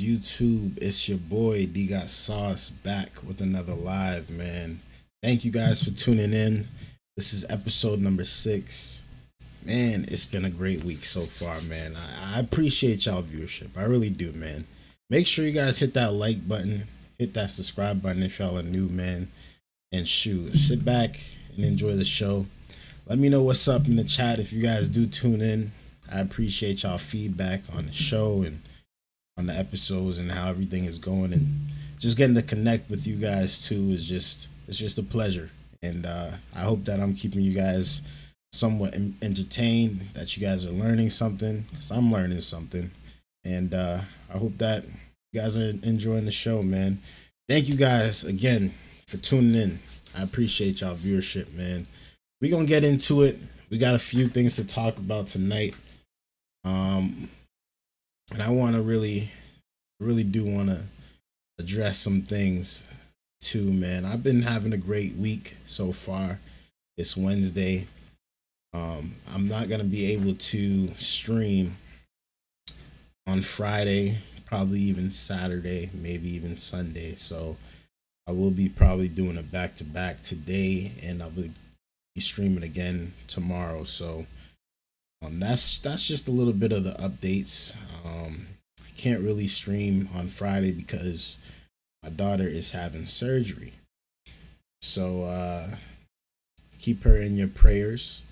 YouTube? It's your boy Dgotsauce back with another live, man. Thank you guys for tuning in. This is episode number 6. Man, it's been a great week so far, man. I appreciate y'all viewership. I really do, man. Make sure you guys hit that like button, hit that subscribe button if y'all are new, man. And shoot, sit back and enjoy the show. Let me know what's up in the chat if you guys do tune in. I appreciate y'all feedback on the show and on the episodes and how everything is going, and just getting to connect with you guys too is just a pleasure. And I hope that I'm keeping you guys somewhat entertained, that you guys are learning something, because I'm learning something. And I hope that you guys are enjoying the show, man. Thank you guys again for tuning in. I appreciate y'all viewership, man. We're gonna get into it. We got a few things to talk about tonight. And I want to really do want to address some things too, man. I've been having a great week so far. It's Wednesday. I'm not gonna be able to stream on Friday, probably even Saturday, maybe even Sunday. So I will be probably doing a back-to-back today, and I'll be streaming again tomorrow. So that's just a little bit of the updates. I can't really stream on Friday because my daughter is having surgery. So keep her in your prayers.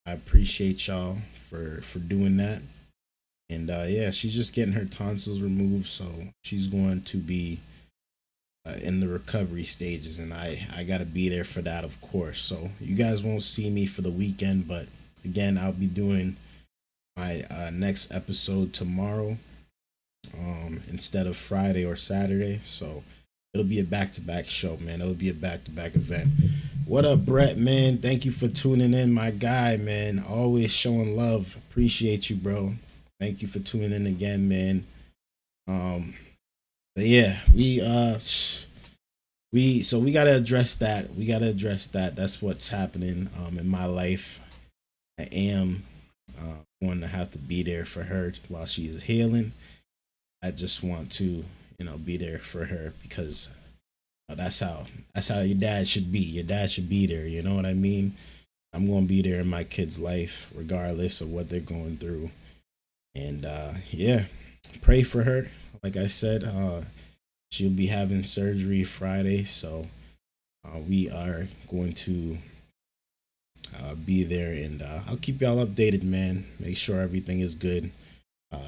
I appreciate y'all for doing that. And yeah, she's just getting her tonsils removed, so she's going to be in the recovery stages, and I gotta be there for that, of course. So you guys won't see me for the weekend, but again, I'll be doing my next episode tomorrow instead of Friday or Saturday. So it'll be a back-to-back show, man. It'll be a back-to-back event. What up, Brett, man? Thank you for tuning in, my guy, man. Always showing love. Appreciate you, bro. Thank you for tuning in again, man. But yeah, we gotta address that. That's what's happening in my life. I am going to have to be there for her while she is healing. I just want to, be there for her because that's how your dad should be. Your dad should be there. You know what I mean? I'm going to be there in my kid's life, regardless of what they're going through. And yeah, pray for her. Like I said, she'll be having surgery Friday, so we are going to be there, and I'll keep y'all updated, man. Make sure everything is good.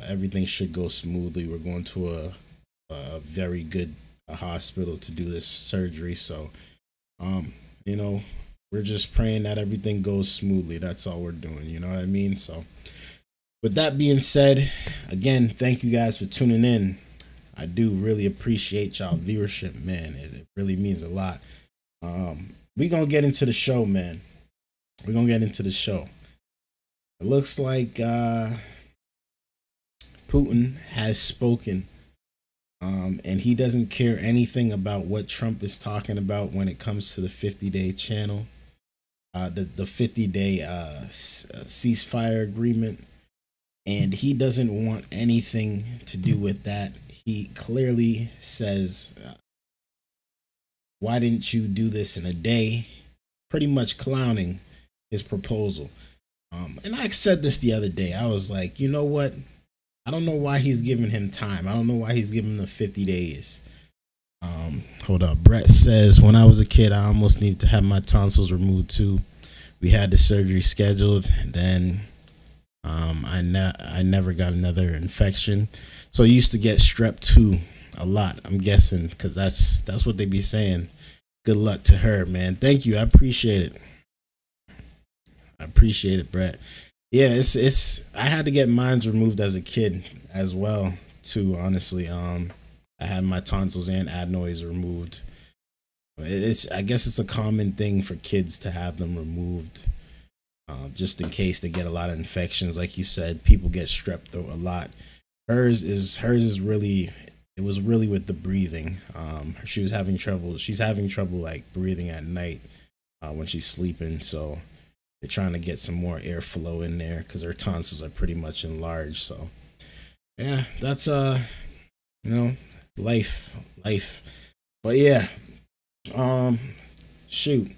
Everything should go smoothly. We're going to a very good hospital to do this surgery, so we're just praying that everything goes smoothly. That's all we're doing. You know what I mean? So with that being said, again, thank you guys for tuning in. I do really appreciate y'all viewership, man. It really means a lot. We're gonna get into the show, man. We're gonna get into the show. It looks like Putin has spoken, and he doesn't care anything about what Trump is talking about when it comes to the 50-day channel, the 50-day ceasefire agreement. And he doesn't want anything to do with that. He clearly says, why didn't you do this in a day? Pretty much clowning his proposal. And I said this the other day. I was like, you know what? I don't know why he's giving him time. I don't know why he's giving him 50 days. Hold up. Brett says, when I was a kid, I almost needed to have my tonsils removed too. We had the surgery scheduled. Then I never got another infection. So I used to get strep too a lot, I'm guessing, because that's what they be saying. Good luck to her, man. Thank you. I appreciate it, Brett. Yeah, it's I had to get mine removed as a kid as well too, honestly. I had my tonsils and adenoids removed. I guess it's a common thing for kids to have them removed. Just in case they get a lot of infections. Like you said, people get strep throat a lot. Hers is really, it was really with the breathing. She's having trouble like breathing at night when she's sleeping. So they're trying to get some more airflow in there because her tonsils are pretty much enlarged. So yeah, that's You know, life. But yeah, um, shoot,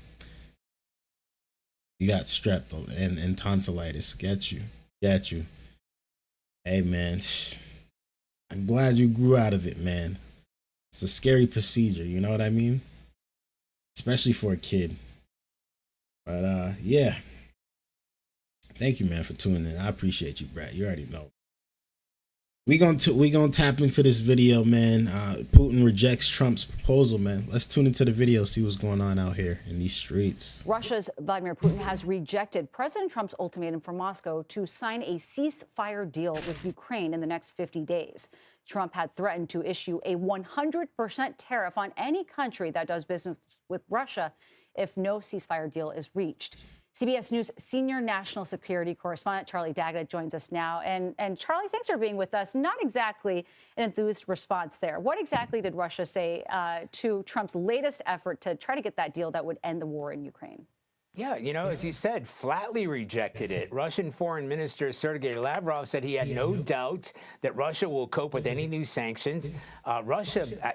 you got strep and tonsillitis. Get you. Hey man, I'm glad you grew out of it, man. It's a scary procedure, you know what I mean? Especially for a kid. But yeah. Thank you, man, for tuning in. I appreciate you, Brad. You already know. We gonna tap into this video, man. Putin rejects Trump's proposal, man. Let's tune into the video, see what's going on out here in these streets. Russia's Vladimir Putin has rejected President Trump's ultimatum for Moscow to sign a ceasefire deal with Ukraine in the next 50 days. Trump had threatened to issue a 100% tariff on any country that does business with Russia if no ceasefire deal is reached. CBS News senior national security correspondent Charlie D'Agata joins us now. And Charlie, thanks for being with us. Not exactly an enthused response there. What exactly did Russia say to Trump's latest effort to try to get that deal that would end the war in Ukraine? Yeah, you know, as you said, flatly rejected it. Russian Foreign Minister Sergei Lavrov said he had no doubt that Russia will cope with any new sanctions.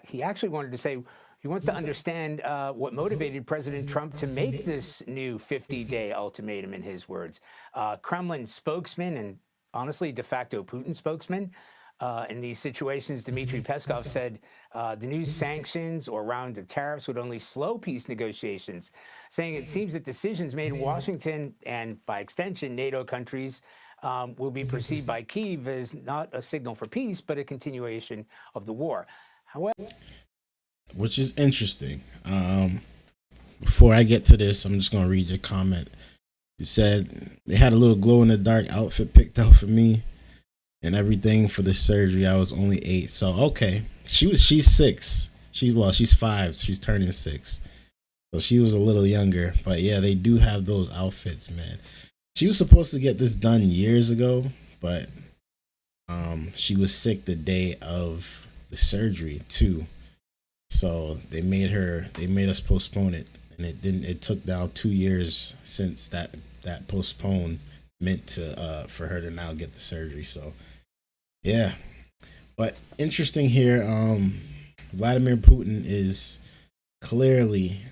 He actually wanted to say, he wants to understand what motivated President Trump to make this new 50-day ultimatum, in his words. Kremlin spokesman and honestly de facto Putin spokesman in these situations, Dmitry Peskov said the new sanctions or round of tariffs would only slow peace negotiations, saying it seems that decisions made in Washington and by extension NATO countries will be perceived by Kyiv as not a signal for peace, but a continuation of the war. However, which is interesting. Before I get to this, I'm just gonna read your comment. You said they had a little glow in the dark outfit picked out for me and everything for the surgery. I was only 8, so okay. She's 6. She's 5. She's turning 6, so she was a little younger. But yeah, they do have those outfits, man. She was supposed to get this done years ago, but she was sick the day of the surgery too. So they made us postpone it, and it took now 2 years since that postpone meant to for her to now get the surgery. So yeah, but interesting here. Vladimir Putin is clearly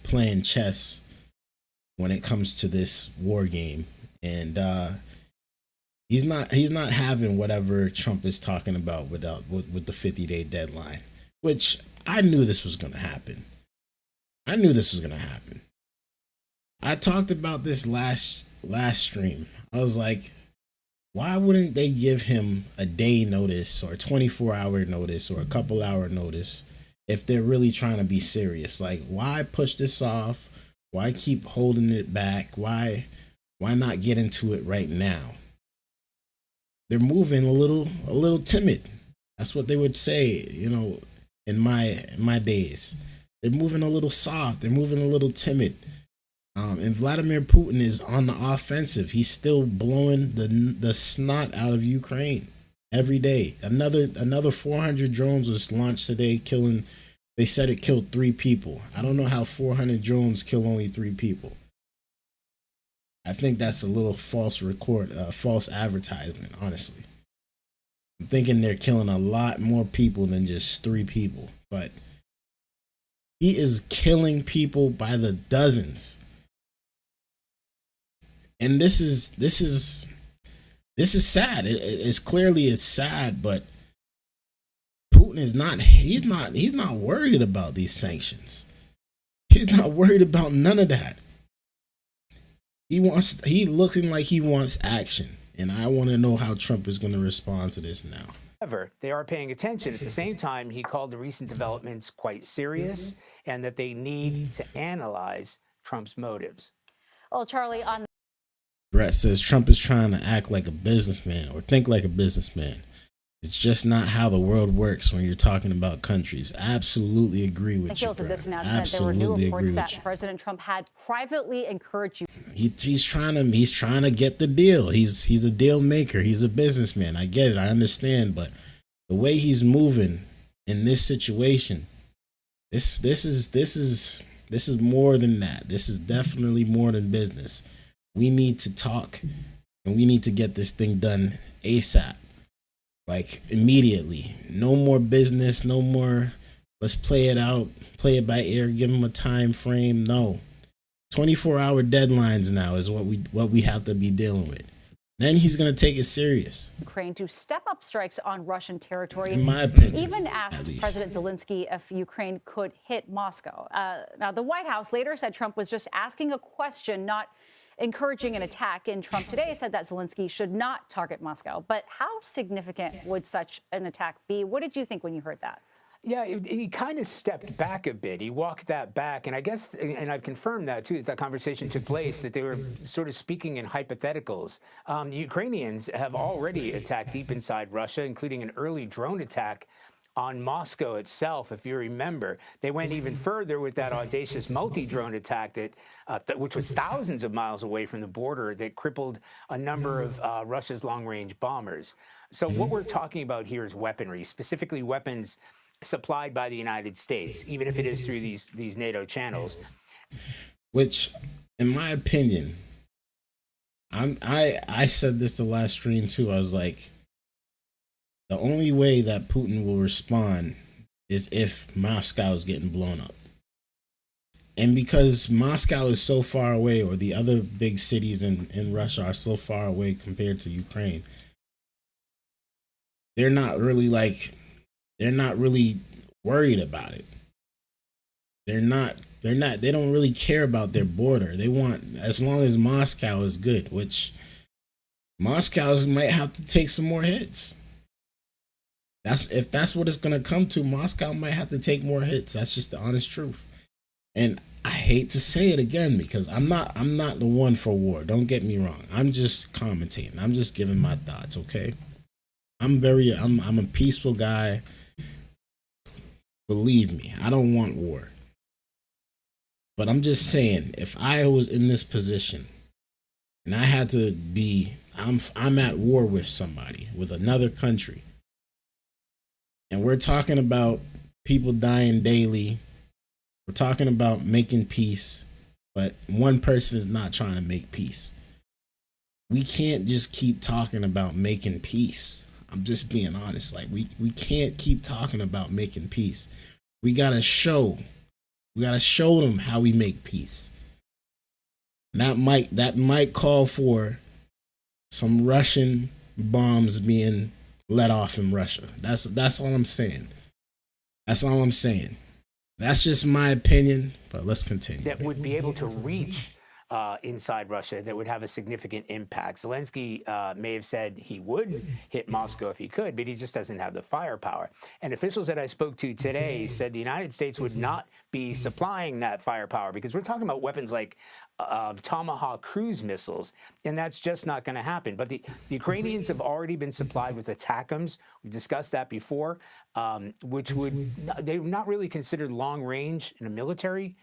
playing chess when it comes to this war game, and he's not having whatever Trump is talking about with the 50-day deadline, which I knew this was going to happen. I talked about this last stream. I was like, why wouldn't they give him a day notice or a 24-hour notice or a couple hour notice if they're really trying to be serious? Like, why push this off? Why keep holding it back? Why not get into it right now? They're moving a little timid. That's what they would say, you know, in my days. They're moving a little soft. They're moving a little timid. And Vladimir Putin is on the offensive. He's still blowing the snot out of Ukraine every day. Another 400 drones was launched today, killing. They said it killed 3 people. I don't know how 400 drones kill only 3 people. I think that's a little false advertisement, honestly. I'm thinking they're killing a lot more people than just 3 people, but he is killing people by the dozens. And this is sad. It's clearly sad, but Putin is not. He's not worried about these sanctions. He's not worried about none of that. He looking like he wants action. And I want to know how Trump is going to respond to this now. However, they are paying attention. At the same time, he called the recent developments quite serious and that they need to analyze Trump's motives. Well, Charlie, on Brett says Trump is trying to act like a businessman or think like a businessman. It's just not how the world works when you're talking about countries. I absolutely agree with you. Of this announcement, there were new reports that President Trump had privately encouraged you. He's trying to get the deal. He's a deal maker. He's a businessman. I get it. I understand. But the way he's moving in this situation, this is more than that. This is definitely more than business. We need to talk, and we need to get this thing done ASAP. like immediately. No more business, no more let's play it out, play it by ear, give them a time frame. No. 24-hour deadlines now is what we have to be dealing with. Then he's going to take it serious. Ukraine to step up strikes on Russian territory. In my opinion, even asked President Zelensky if Ukraine could hit Moscow. Now, the White House later said Trump was just asking a question, not encouraging an attack. And Trump today said that Zelensky should not target Moscow. But how significant would such an attack be? What did you think when you heard that? Yeah, he kind of stepped back a bit. He walked that back. And I guess, and I've confirmed that too, that conversation took place, that they were sort of speaking in hypotheticals. The Ukrainians have already attacked deep inside Russia, including an early drone attack on Moscow itself, if you remember. They went even further with that audacious multi-drone attack which was thousands of miles away from the border, that crippled a number of Russia's long-range bombers. So what we're talking about here is weaponry, specifically weapons supplied by the United States, even if it is through these NATO channels. Which, in my opinion, I said this the last stream too. I was like, the only way that Putin will respond is if Moscow is getting blown up. And because Moscow is so far away, or the other big cities in Russia are so far away compared to Ukraine, they're not really worried about it. They don't really care about their border. They want, as long as Moscow is good, which Moscow might have to take some more hits. If that's what it's gonna come to, Moscow might have to take more hits. That's just the honest truth. And I hate to say it again, because I'm not the one for war. Don't get me wrong. I'm just commentating. I'm just giving my thoughts, okay? I'm a peaceful guy. Believe me, I don't want war. But I'm just saying, if I was in this position and I had to be, I'm at war with somebody, with another country, and we're talking about people dying daily, we're talking about making peace, but one person is not trying to make peace. We can't just keep talking about making peace. I'm just being honest. Like, we can't keep talking about making peace. We gotta show them how we make peace. That might call for some Russian bombs being let off in Russia. That's all I'm saying. That's all I'm saying. That's just my opinion, but let's continue. That would be able to reach inside Russia, that would have a significant impact. Zelensky may have said he would hit Moscow if he could, but he just doesn't have the firepower. And officials that I spoke to today said the United States would not be supplying that firepower, because we're talking about weapons like Tomahawk cruise missiles, and that's just not going to happen. But the Ukrainians have already been supplied with ATACMS. We discussed that before, which they're not really considered long range in a military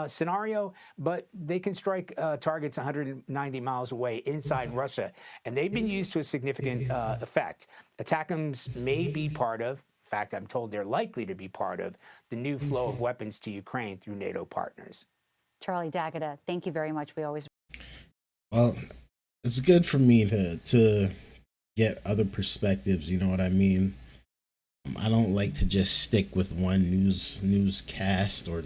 scenario, but they can strike targets 190 miles away inside Russia, and they've been used to a significant effect. ATACMS may be part of, in fact, I'm told they're likely to be part of, the new flow of weapons to Ukraine through NATO partners. Charlie D'Agata, thank you very much. Well, it's good for me to get other perspectives. You know what I mean? I don't like to just stick with one newscast or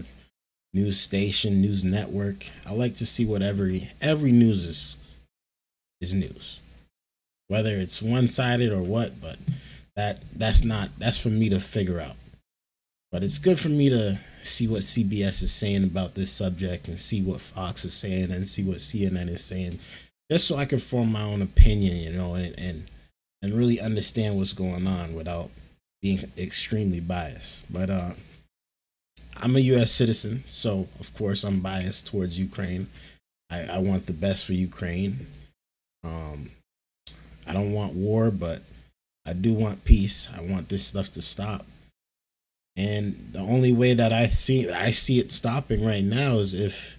news station, news network. I like to see what every news is news, whether it's one-sided or what. But that's for me to figure out. But it's good for me to see what CBS is saying about this subject, and see what Fox is saying, and see what CNN is saying, just so I can form my own opinion, you know, and really understand what's going on without being extremely biased. But I'm a U.S. citizen, so of course I'm biased towards Ukraine. I want the best for Ukraine. I don't want war, but I do want peace. I want this stuff to stop. And the only way that I see it stopping right now is if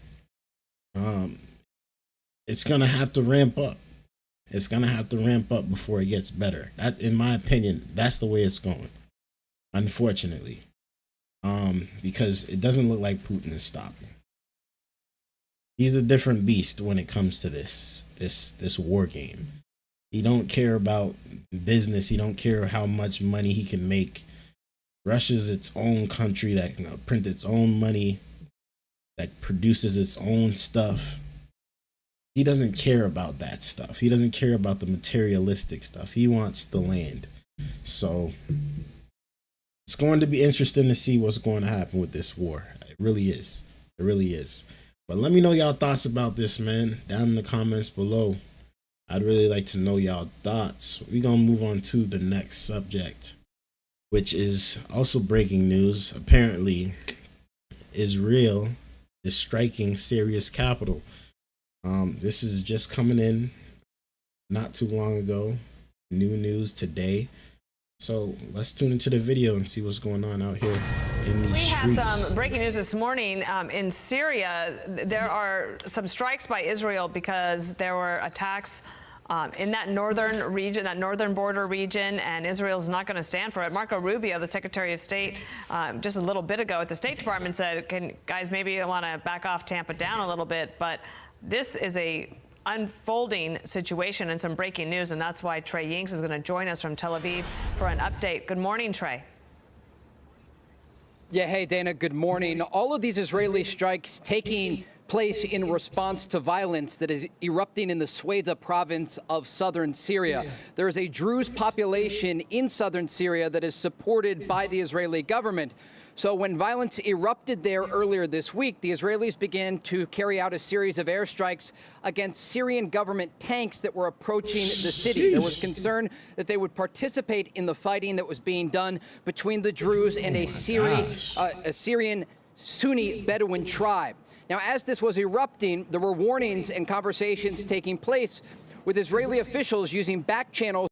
it's gonna have to ramp up. It's gonna have to ramp up before it gets better. That, in my opinion, that's the way it's going. Unfortunately, because it doesn't look like Putin is stopping. He's a different beast when it comes to this war game. He don't care about business. He don't care how much money he can make. Russia's its own country that can print its own money, that produces its own stuff. He doesn't care about that stuff. He doesn't care about the materialistic stuff. He wants the land. So it's going to be interesting to see what's going to happen with this war. It really is. It really is. But let me know y'all thoughts about this, man, down in the comments below. I'd really like to know y'all thoughts. We're going to move on to the next subject, which is also breaking news. Apparently, Israel is striking Syria's capital. This is just coming in not too long ago. New news today. So let's tune into the video and see what's going on out here in these streets. We have some breaking news this morning. In Syria, there are some strikes by Israel because there were attacks in that northern region, that northern border region, and Israel's not going to stand for it. Marco Rubio, the Secretary of State, just a little bit ago at the State Department said, guys, maybe you want to back off, tamp it down a little bit. But this is a unfolding situation and some breaking news, and that's why Trey Yingst is going to join us from Tel Aviv for an update. Good morning, Trey. Yeah, hey, Dana, good morning. All of these Israeli strikes taking place in response to violence that is erupting in the Sweda province of southern Syria. There is a Druze population in southern Syria that is supported by the Israeli government. So when violence erupted there earlier this week, the Israelis began to carry out a series of airstrikes against Syrian government tanks that were approaching the city. There was concern that they would participate in the fighting that was being done between the Druze and a Syrian Sunni Bedouin tribe. Now, as this was erupting, there were warnings and conversations taking place with Israeli officials using back channels.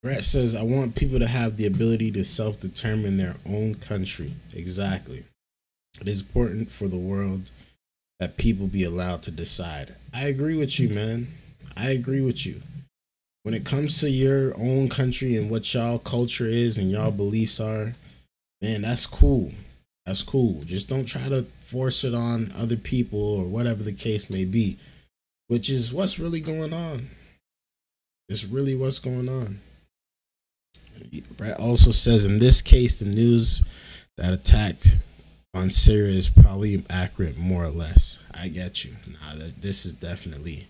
Brett says, I want people to have the ability to self-determine their own country. Exactly. It is important for the world that people be allowed to decide. I agree with you, man. I agree with you. When it comes to your own country and what y'all culture is and y'all beliefs are, man, that's cool. That's cool. Just don't try to force it on other people or whatever the case may be, which is what's really going on. It's really what's going on. Brett also says, in this case, the news that attack on Syria is probably accurate, more or less. I get you. Nah, this is definitely,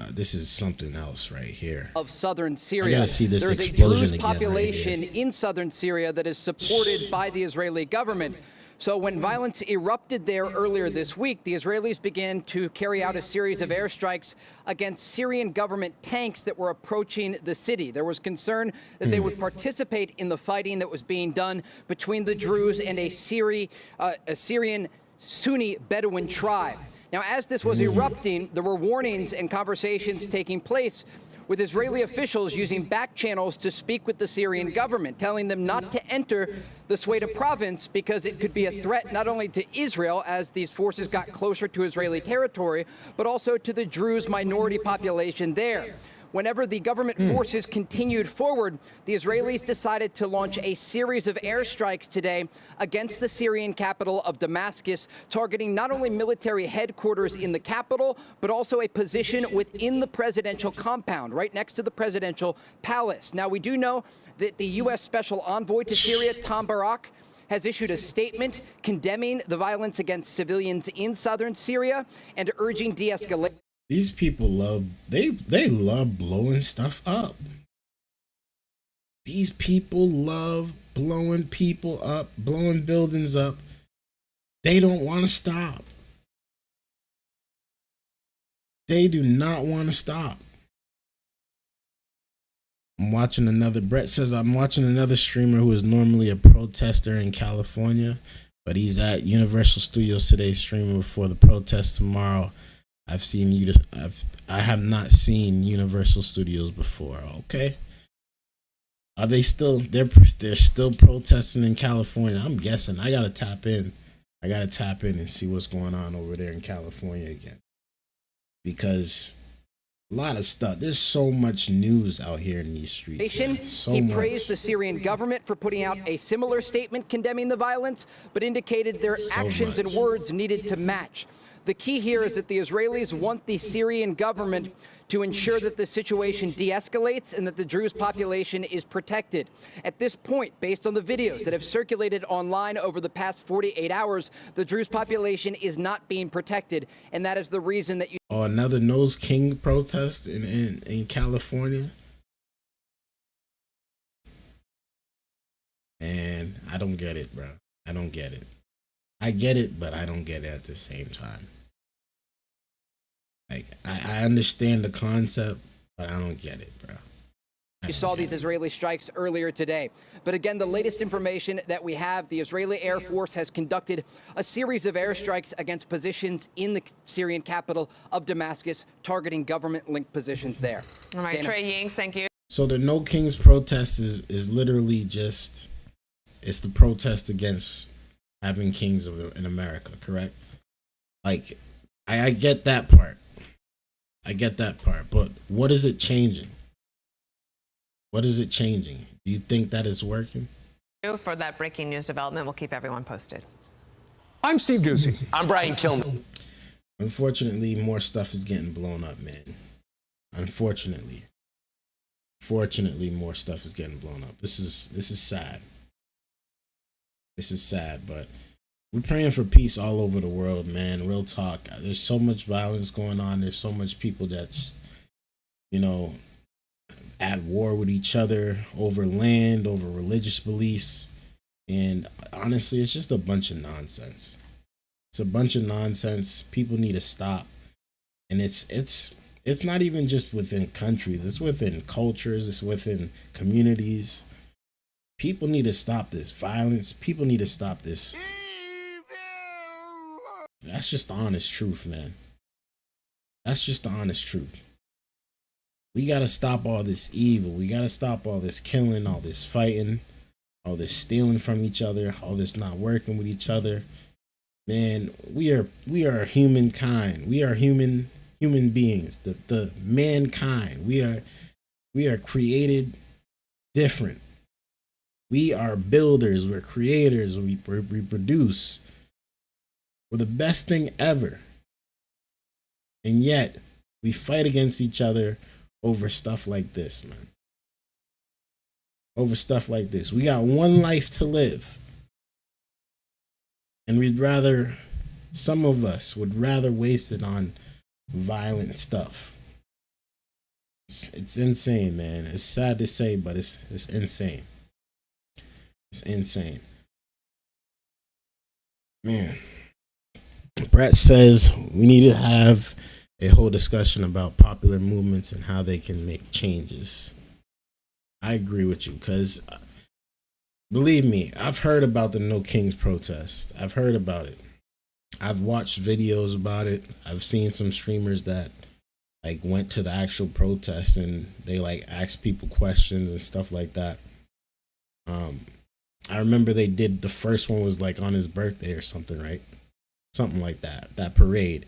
this is something else right here. Of southern Syria. I gotta see this There's explosion a Druze again population right here. in southern Syria that is supported by the Israeli government. So when violence erupted there earlier this week, the Israelis began to carry out a series of airstrikes against Syrian government tanks that were approaching the city. There was concern that they would participate in the fighting that was being done between the Druze and a Syrian Sunni Bedouin tribe. Now, as this was erupting, there were warnings and conversations taking place with Israeli officials using back channels to speak with the Syrian government, telling them not to enter the Sweda province because it could be a threat not only to Israel as these forces got closer to Israeli territory, but also to the Druze minority population there. Whenever the government forces continued forward, the Israelis decided to launch a series of airstrikes today against the Syrian capital of Damascus, targeting not only military headquarters in the capital, but also a position within the presidential compound, right next to the presidential palace. Now, we do know that the U.S. Special Envoy to Syria, Tom Barak, has issued a statement condemning the violence against civilians in southern Syria and urging de-escalation. These people love, they love blowing stuff up. These people love blowing people up, blowing buildings up. They don't want to stop. They do not want to stop. Brett says, I'm watching another streamer who is normally a protester in California, but he's at Universal Studios today streaming before the protest tomorrow. I have not seen Universal Studios before. Okay. Are they still, they're still protesting in California? I'm guessing. I gotta tap in and see what's going on over there in California again. Because a lot of stuff. There's so much news out here in these streets. He praised the Syrian government for putting out a similar statement condemning the violence, but indicated their actions and words needed to match. The key here is that the Israelis want the Syrian government to ensure that the situation de-escalates and that the Druze population is protected. At this point, based on the videos that have circulated online over the past 48 hours, the Druze population is not being protected, and that is the reason that you... Oh, another Nose King protest in California? And I don't get it, bro. I don't get it. I get it, but I don't get it at the same time. Like, I understand the concept, but I don't get it, bro. You saw these Israeli strikes earlier today. But again, the latest information that we have, the Israeli Air Force has conducted a series of airstrikes against positions in the Syrian capital of Damascus, targeting government-linked positions there. All right, Dana. Trey Yingst, thank you. So the No Kings protest is literally just, it's the protest against having kings in America, correct? Like, I get that part. I get that part, but what is it changing? What is it changing? Do you think that it's working? For that breaking news development, we'll keep everyone posted. I'm Steve Doocy. I'm Brian Kilman. Unfortunately, more stuff is getting blown up, man. Unfortunately. Fortunately, more stuff is getting blown up. This is sad. This is sad, but we're praying for peace all over the world, man. Real talk. There's so much violence going on. There's so much people that's, you know, at war with each other over land, over religious beliefs. And honestly, it's just a bunch of nonsense. It's a bunch of nonsense. People need to stop. And it's not even just within countries. It's within cultures. It's within communities. People need to stop this violence. People need to stop this. That's just the honest truth, man. That's just the honest truth. We got to stop all this evil. We got to stop all this killing, all this fighting, all this stealing from each other, all this not working with each other. Man, we are humankind. We are human beings. The mankind. We are created different. We are builders. We're creators. We produce. We're the best thing ever. And yet, we fight against each other over stuff like this, man. Over stuff like this. We got one life to live. And some of us would rather waste it on violent stuff. It's insane, man. It's sad to say, but it's insane. It's insane. Man. Brett says we need to have a whole discussion about popular movements and how they can make changes. I agree with you, because believe me, I've heard about the No Kings protest. I've heard about it. I've watched videos about it. I've seen some streamers that like went to the actual protest and they like asked people questions and stuff like that. I remember they did, the first one was like on his birthday or something, right? Something like that parade.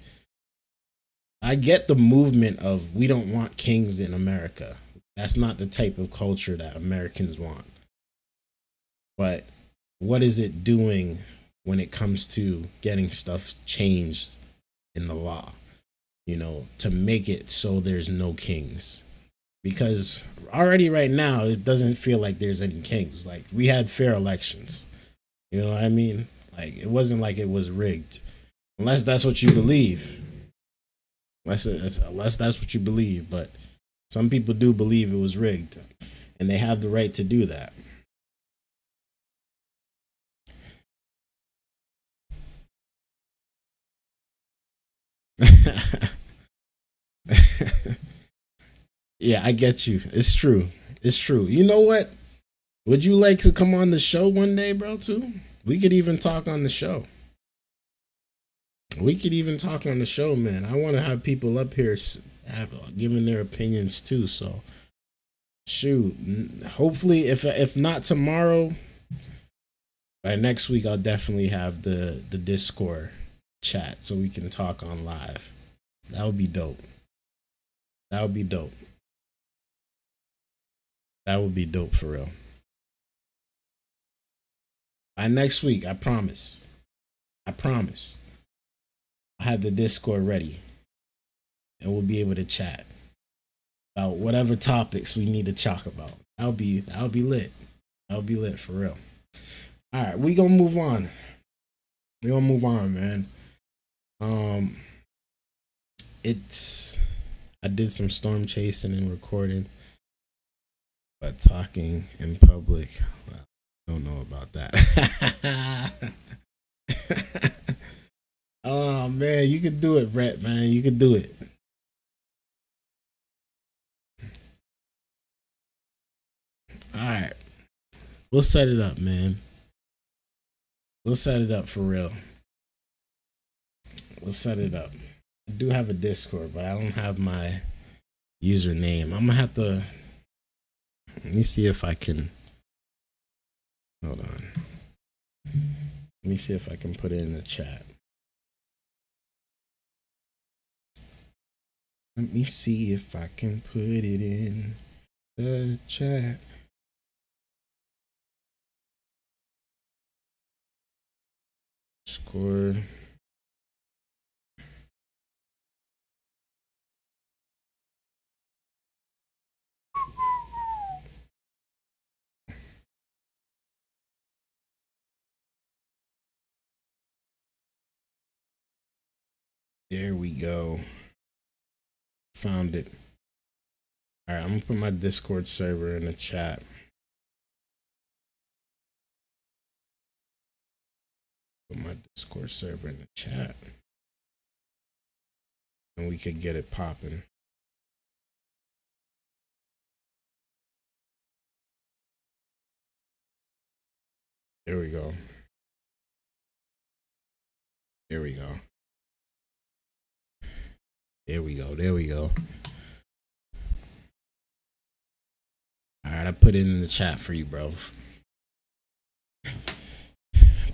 I get the movement of we don't want kings in America. That's not the type of culture that Americans want. But what is it doing when it comes to getting stuff changed in the law, you know, to make it so there's no kings? Because already right now, it doesn't feel like there's any kings. Like, we had fair elections. You know what I mean? Like, it wasn't like it was rigged. Unless that's what you believe. Unless that's what you believe. But some people do believe it was rigged. And they have the right to do that. Yeah, I get you. It's true. It's true. You know what? Would you like to come on the show one day, bro, too? We could even talk on the show. We could even talk on the show, man. I want to have people up here giving their opinions too. So, shoot. Hopefully, if not tomorrow, by next week, I'll definitely have the Discord chat so we can talk on live. That would be dope. That would be dope. That would be dope for real. By next week, I promise. I promise. I'll have the Discord ready, and we'll be able to chat about whatever topics we need to talk about. That'll be lit. That'll be lit for real. All right, we gonna move on. Man. I did some storm chasing and recording, but talking in public, well, I don't know about that. Oh man, you can do it, Brett, man. You can do it. All right. We'll set it up, man. We'll set it up for real. We'll set it up. I do have a Discord, but I don't have my username. I'm gonna have to. Let me see if I can. Hold on. Let me see if I can put it in the chat. Let me see if I can put it in the chat. Discord. There we go. Found it. All right, I'm gonna put my Discord server in the chat. Put my Discord server in the chat, and we could get it popping. There we go. There we go. There we go. There we go. All right, I put it in the chat for you, bro.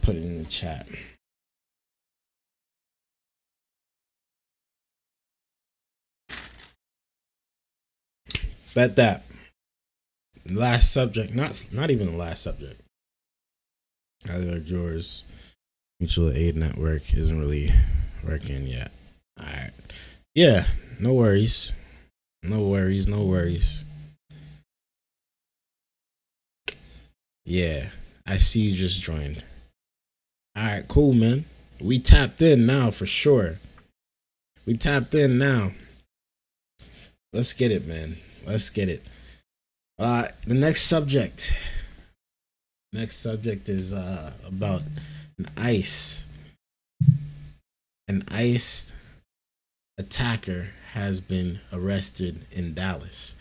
Put it in the chat. Bet that. Last subject, not even the last subject. Yours mutual aid network isn't really working yet. All right. Yeah, no worries. No worries, no worries. Yeah, I see you just joined. All right, cool, man. We tapped in now for sure. We tapped in now. Let's get it, man. Let's get it. The next subject. Next subject is about an ICE. An ICE attacker has been arrested in Dallas.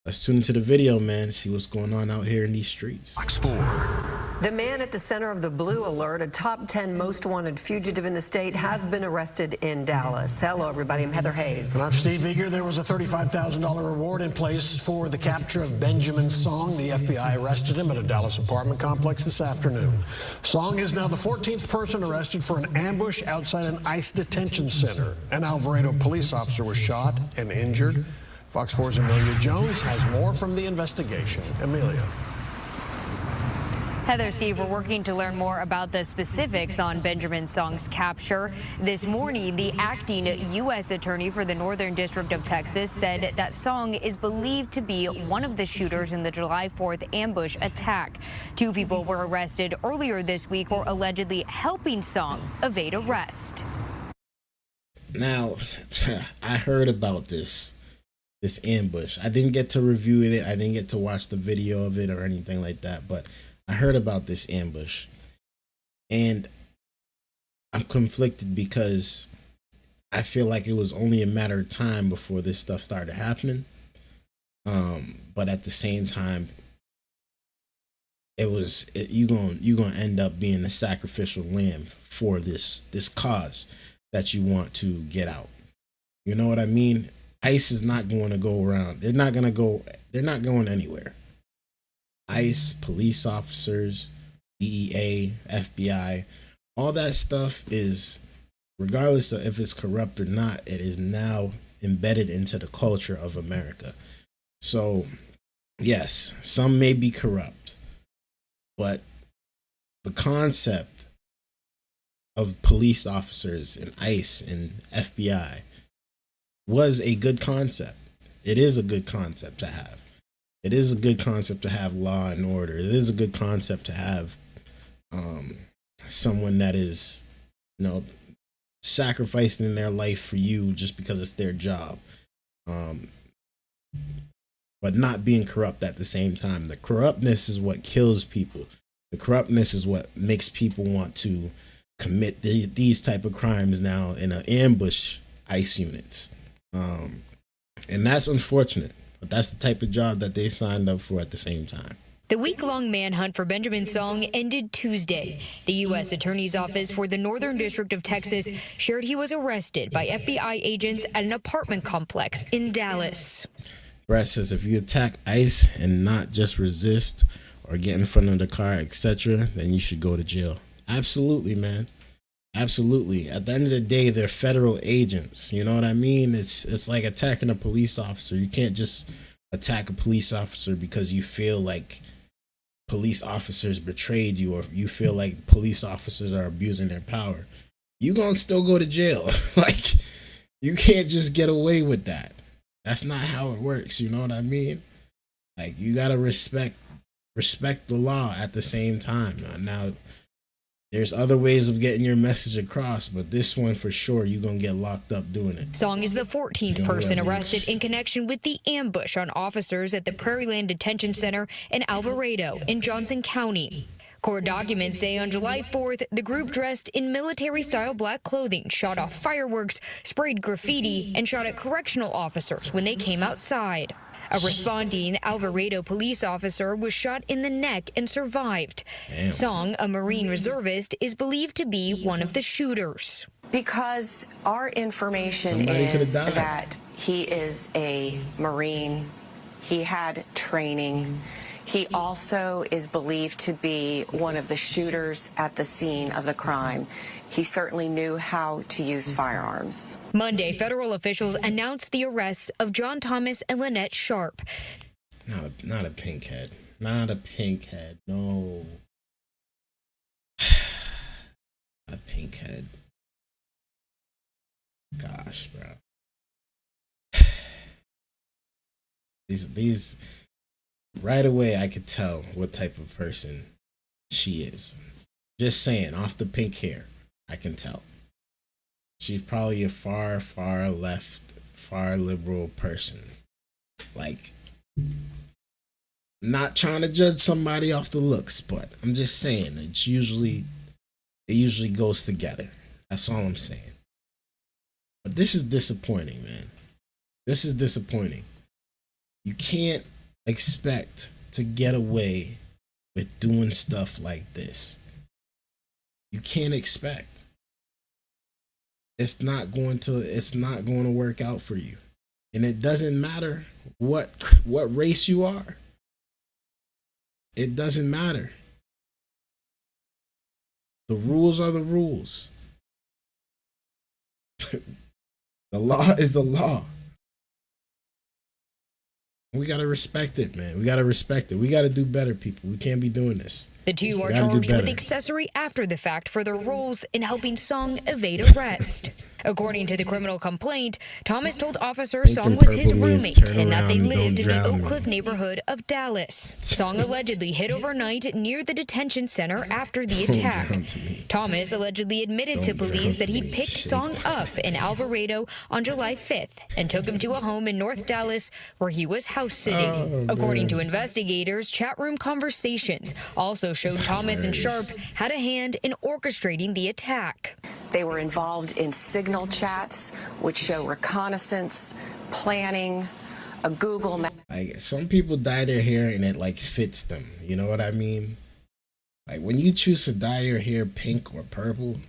Let's tune into the video, man. See what's going on out here in these streets. The man at the center of the blue alert, a top 10 most wanted fugitive in the state, has been arrested in Dallas. Hello, everybody. I'm Heather Hayes. And I'm Steve Eager. There was a $35,000 reward in place for the capture of Benjamin Song. The FBI arrested him at a Dallas apartment complex this afternoon. Song is now the 14th person arrested for an ambush outside an ICE detention center. An Alvarado police officer was shot and injured. Fox 4's Amelia Jones has more from the investigation. Amelia. Heather, Steve, we're working to learn more about the specifics on Benjamin Song's capture. This morning, the acting U.S. attorney for the Northern District of Texas said that Song is believed to be one of the shooters in the July 4th ambush attack. 2 people were arrested earlier this week for allegedly helping Song evade arrest. Now, I heard about this ambush. I didn't get to review it. I didn't get to watch the video of it or anything like that, but I heard about this ambush, and I'm conflicted because I feel like it was only a matter of time before this stuff started happening. But at the same time, you gonna end up being the sacrificial lamb for this cause that you want to get out. You know what I mean? ICE is not going to go around. They're not going anywhere. ICE, police officers, DEA, FBI, all that stuff is, regardless of if it's corrupt or not, it is now embedded into the culture of America. So, yes, some may be corrupt, but the concept of police officers and ICE and FBI was a good concept. It is a good concept to have. It is a good concept to have law and order. It is a good concept to have someone that is, sacrificing their life for you just because it's their job. But not being corrupt at the same time. The corruptness is what kills people. The corruptness is what makes people want to commit these type of crimes now in an ambush ICE units. And that's unfortunate, but that's the type of job that they signed up for at the same time. The week-long manhunt for Benjamin Song ended Tuesday. The U.S. Attorney's Office for the Northern District of Texas shared he was arrested by FBI agents at an apartment complex in Dallas. Brett says if you attack ICE and not just resist or get in front of the car, etc., then you should go to jail. Absolutely, man. Absolutely. At the end of the day, they're federal agents. You know what I mean? It's like attacking a police officer. You can't just attack a police officer because you feel like police officers betrayed you or you feel like police officers are abusing their power. You gonna still go to jail. Like, you can't just get away with that. That's not how it works. You know what I mean? Like, you gotta respect the law at the same time. Now, there's other ways of getting your message across, but this one for sure, you're going to get locked up doing it. Song is the 14th person arrested in connection with the ambush on officers at the Prairieland Detention Center in Alvarado in Johnson County. Court documents say on July 4th, the group dressed in military-style black clothing shot off fireworks, sprayed graffiti, and shot at correctional officers when they came outside. A responding Alvarado police officer was shot in the neck and survived. Damn. Song, a Marine reservist, is believed to be one of the shooters. Because our information is that he is a Marine, he had training. He also is believed to be one of the shooters at the scene of the crime. He certainly knew how to use firearms. Monday, federal officials announced the arrests of John Thomas and Lynette Sharp. Not a pink head. Not a pink head. No. Not a pink head. Gosh, bro. These right away I could tell what type of person she is. Just saying, off the pink hair, I can tell. She's probably a far, far left, far liberal person. Like, not trying to judge somebody off the looks, but I'm just saying it usually goes together. That's all I'm saying. But this is disappointing, man. This is disappointing. You can't expect to get away with doing stuff like this. You can't expect. It's not going to work out for you. And it doesn't matter what race you are. It doesn't matter. The rules are the rules. The law is the law. We got to respect it, man. We got to respect it. We got to do better, people. We can't be doing this. The two are We gotta do charged with better. accessory after the fact for their roles in helping Song evade arrest. According to the criminal complaint, Thomas told officers Pink Song and was his purple means roommate turn and that they around and lived in don't the drown Oak me. Cliff neighborhood of Dallas. Song allegedly hid overnight near the detention center after the Don't attack. drown to me. Thomas allegedly admitted to Don't police drown that he to me. picked Shit. Song up in Alvarado on July 5th and took him to a home in North Dallas where he was house sitting. Oh, According to man. investigators, chat room conversations also showed Thomas and Sharp had a hand in orchestrating the attack. They were involved in signal chats, which show reconnaissance, planning, a Google map. Like, some people dye their hair and it like fits them. You know what I mean? Like, when you choose to dye your hair pink or purple,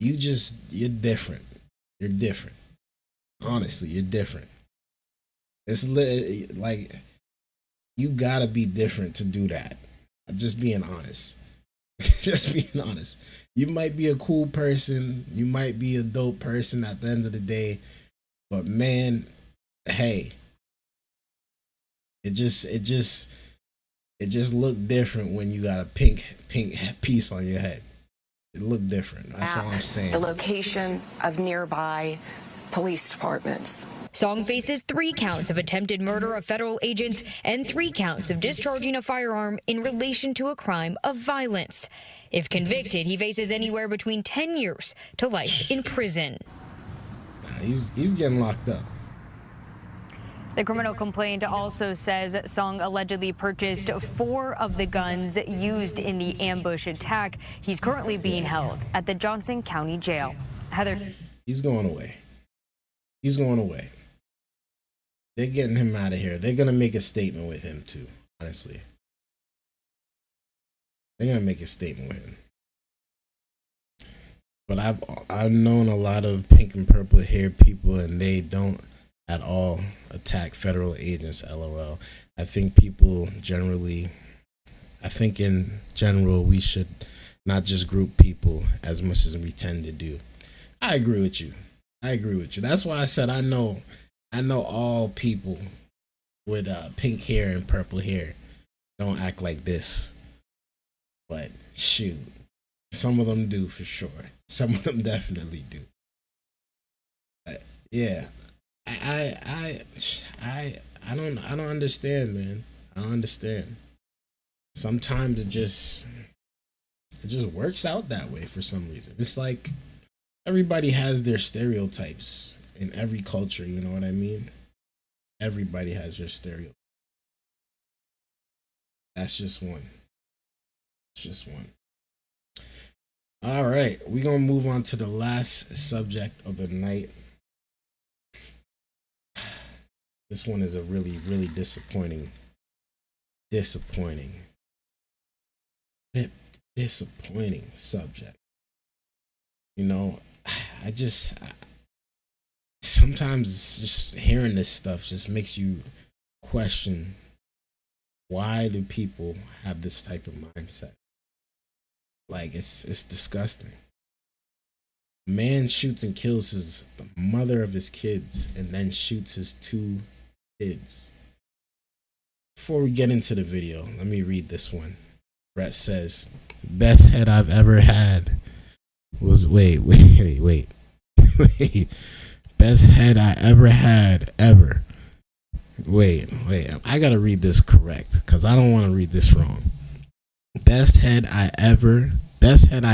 you're different. You're different. Honestly, you're different. It's like, you gotta be different to do that. I'm just being honest. Just being honest. You might be a cool person. You might be a dope person at the end of the day. But man, hey, it just looked different when you got a pink piece on your head. It looked different. That's all I'm saying. The location of nearby police departments. Song faces 3 counts of attempted murder of federal agents and 3 counts of discharging a firearm in relation to a crime of violence. If convicted, he faces anywhere between 10 years to life in prison. He's getting locked up. The criminal complaint also says Song allegedly purchased 4 of the guns used in the ambush attack. He's currently being held at the Johnson County Jail. Heather. He's going away. He's going away. They're getting him out of here. They're going to make a statement with him, too, honestly. They're going to make a statement with him. But I've known a lot of pink and purple hair people, and they don't at all attack federal agents, LOL. I think in general, we should not just group people as much as we tend to do. I agree with you. That's why I said I know all people with pink hair and purple hair don't act like this. But shoot, some of them do for sure. Some of them definitely do. Yeah, I don't understand, man. I don't understand. Sometimes it just works out that way for some reason. It's like everybody has their stereotypes in every culture, you know what I mean? Everybody has their stereotype. That's just one. It's just one. All right, we're going to move on to the last subject of the night. This one is a really, really disappointing subject. You know, sometimes just hearing this stuff just makes you question, why do people have this type of mindset? Like, it's disgusting. A man shoots and kills the mother of his kids and then shoots his 2 kids. Before we get into the video, let me read this one. Brett says, best head I've ever had was, wait. Best head I ever had, ever. Wait, I gotta read this correct, because I don't want to read this wrong. Best head I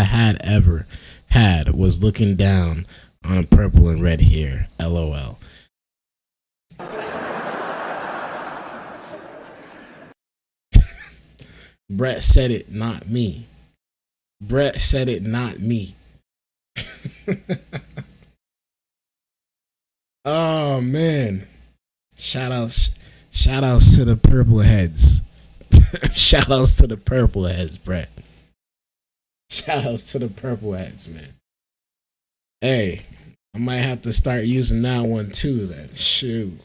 had ever had was looking down on a purple and red hair, LOL. Brett said it, not me. Oh man. Shout outs to the purple heads. Shout outs to the purple heads, Brett. Shout outs to the purple heads, man. Hey, I might have to start using that one too then. Shoot.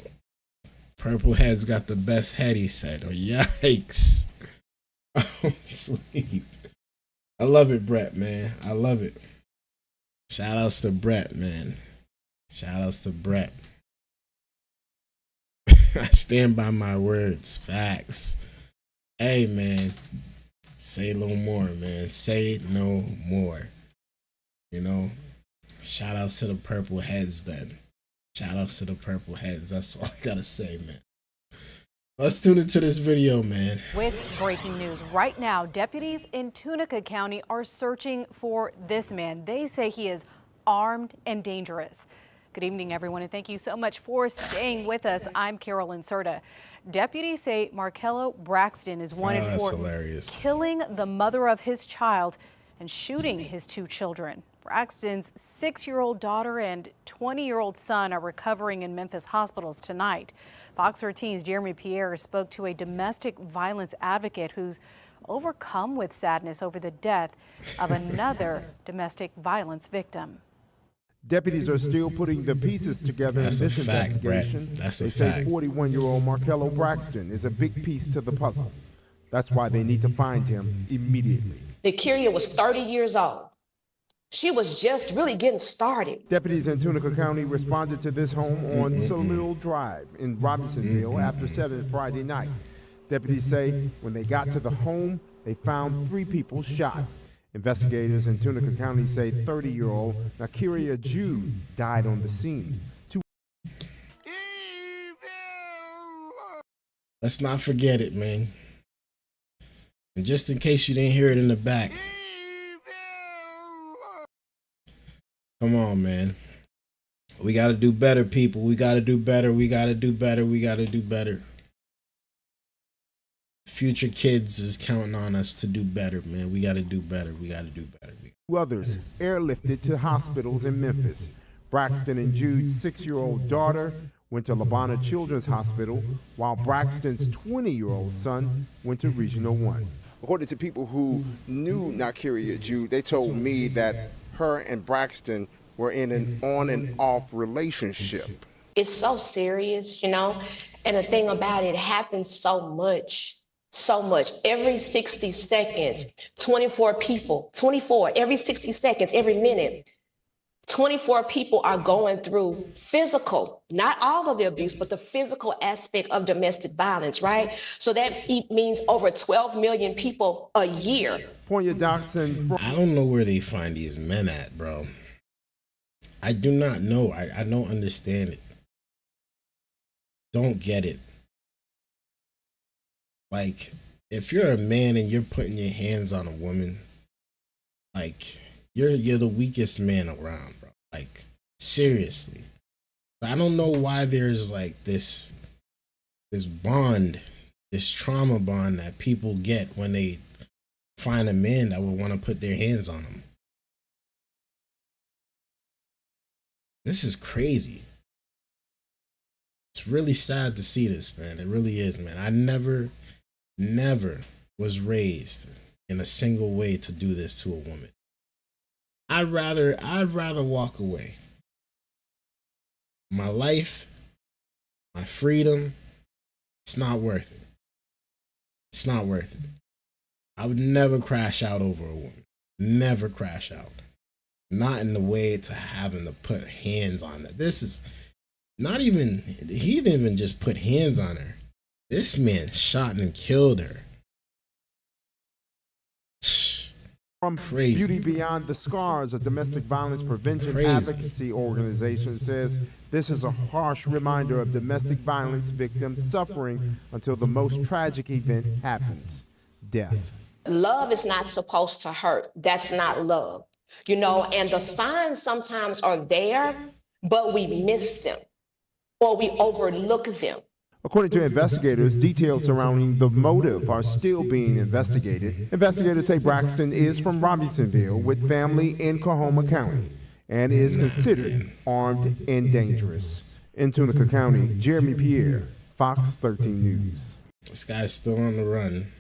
Purple heads got the best head, he said. Oh, yikes. Oh, sleep. I love it, Brett, man. I love it. Shout outs to Brett, man. Shout outs to Brett. I stand by my words. Facts. Hey, man. Say no more, man. Say no more. You know? Shout outs to the purple heads, then. Shout outs to the purple heads. That's all I gotta say, man. Let's tune into this video, man. With breaking news right now, deputies in Tunica County are searching for this man. They say he is armed and dangerous. Good evening, everyone, and thank you so much for staying with us. I'm Carolyn Serta. Deputies say Markello Braxton is wanted for killing the mother of his child and shooting his 2 children. Braxton's 6-year-old daughter and 20-year-old son are recovering in Memphis hospitals tonight. Fox 13's Jeremy Pierre spoke to a domestic violence advocate who's overcome with sadness over the death of another domestic violence victim. Deputies are still putting the pieces together in this investigation. That's they a say fact. 41-year-old Markello Braxton is a big piece to the puzzle. That's why they need to find him immediately. Dgotsauce was 30 years old. She was just really getting started. Deputies in Tunica County responded to this home on Solomil Drive in Robinsonville after 7 Friday night. Deputies say when they got to the home, they found 3 people shot. Investigators in Tunica County say 30-year-old Nakiria Jude died on the scene. Let's not forget it, man. And just in case you didn't hear it in the back. Come on, man. We got to do better, people. We got to do better. We got to do better. We got to do better. Future kids is counting on us to do better, man. We got to do better. We got to do better. Two others airlifted to hospitals in Memphis. Braxton and Jude's 6-year-old daughter went to Labana Children's Hospital, while Braxton's 20-year-old son went to Regional 1. According to people who knew Nakiria Jude, they told me that her and Braxton were in an on and off relationship. It's so serious, you know, and the thing about it happens so much. Every 60 seconds, 24 people, 24, every 60 seconds, every minute, 24 people are going through physical, not all of the abuse, but the physical aspect of domestic violence, right? So that means over 12 million people a year. Funkyjunkieco. I don't know where they find these men at, bro. I do not know. I don't understand it. Don't get it. Like, if you're a man and you're putting your hands on a woman, like, you're the weakest man around, bro. Like, seriously. I don't know why there's like this bond, this trauma bond that people get when they find a man that would want to put their hands on them. This is crazy. It's really sad to see this, man. It really is, man. I never was raised in a single way to do this to a woman. I'd rather walk away. My life, my freedom, it's not worth it. It's not worth it. I would never crash out over a woman. Never crash out. Not in the way to having to put hands on her. This is not even, he didn't even just put hands on her. This man shot and killed her. From Crazy. Beauty Beyond the Scars, a domestic violence prevention advocacy organization, says this is a harsh reminder of domestic violence victims suffering until the most tragic event happens, death. Love is not supposed to hurt. That's not love, you know, and the signs sometimes are there, but we miss them or we overlook them. According to investigators, details surrounding the motive are still being investigated. Investigators say Braxton is from Robinsonville with family in Coahoma County and is considered armed and dangerous. In Tunica County, Jeremy Pierre, Fox 13 News. This guy's still on the run.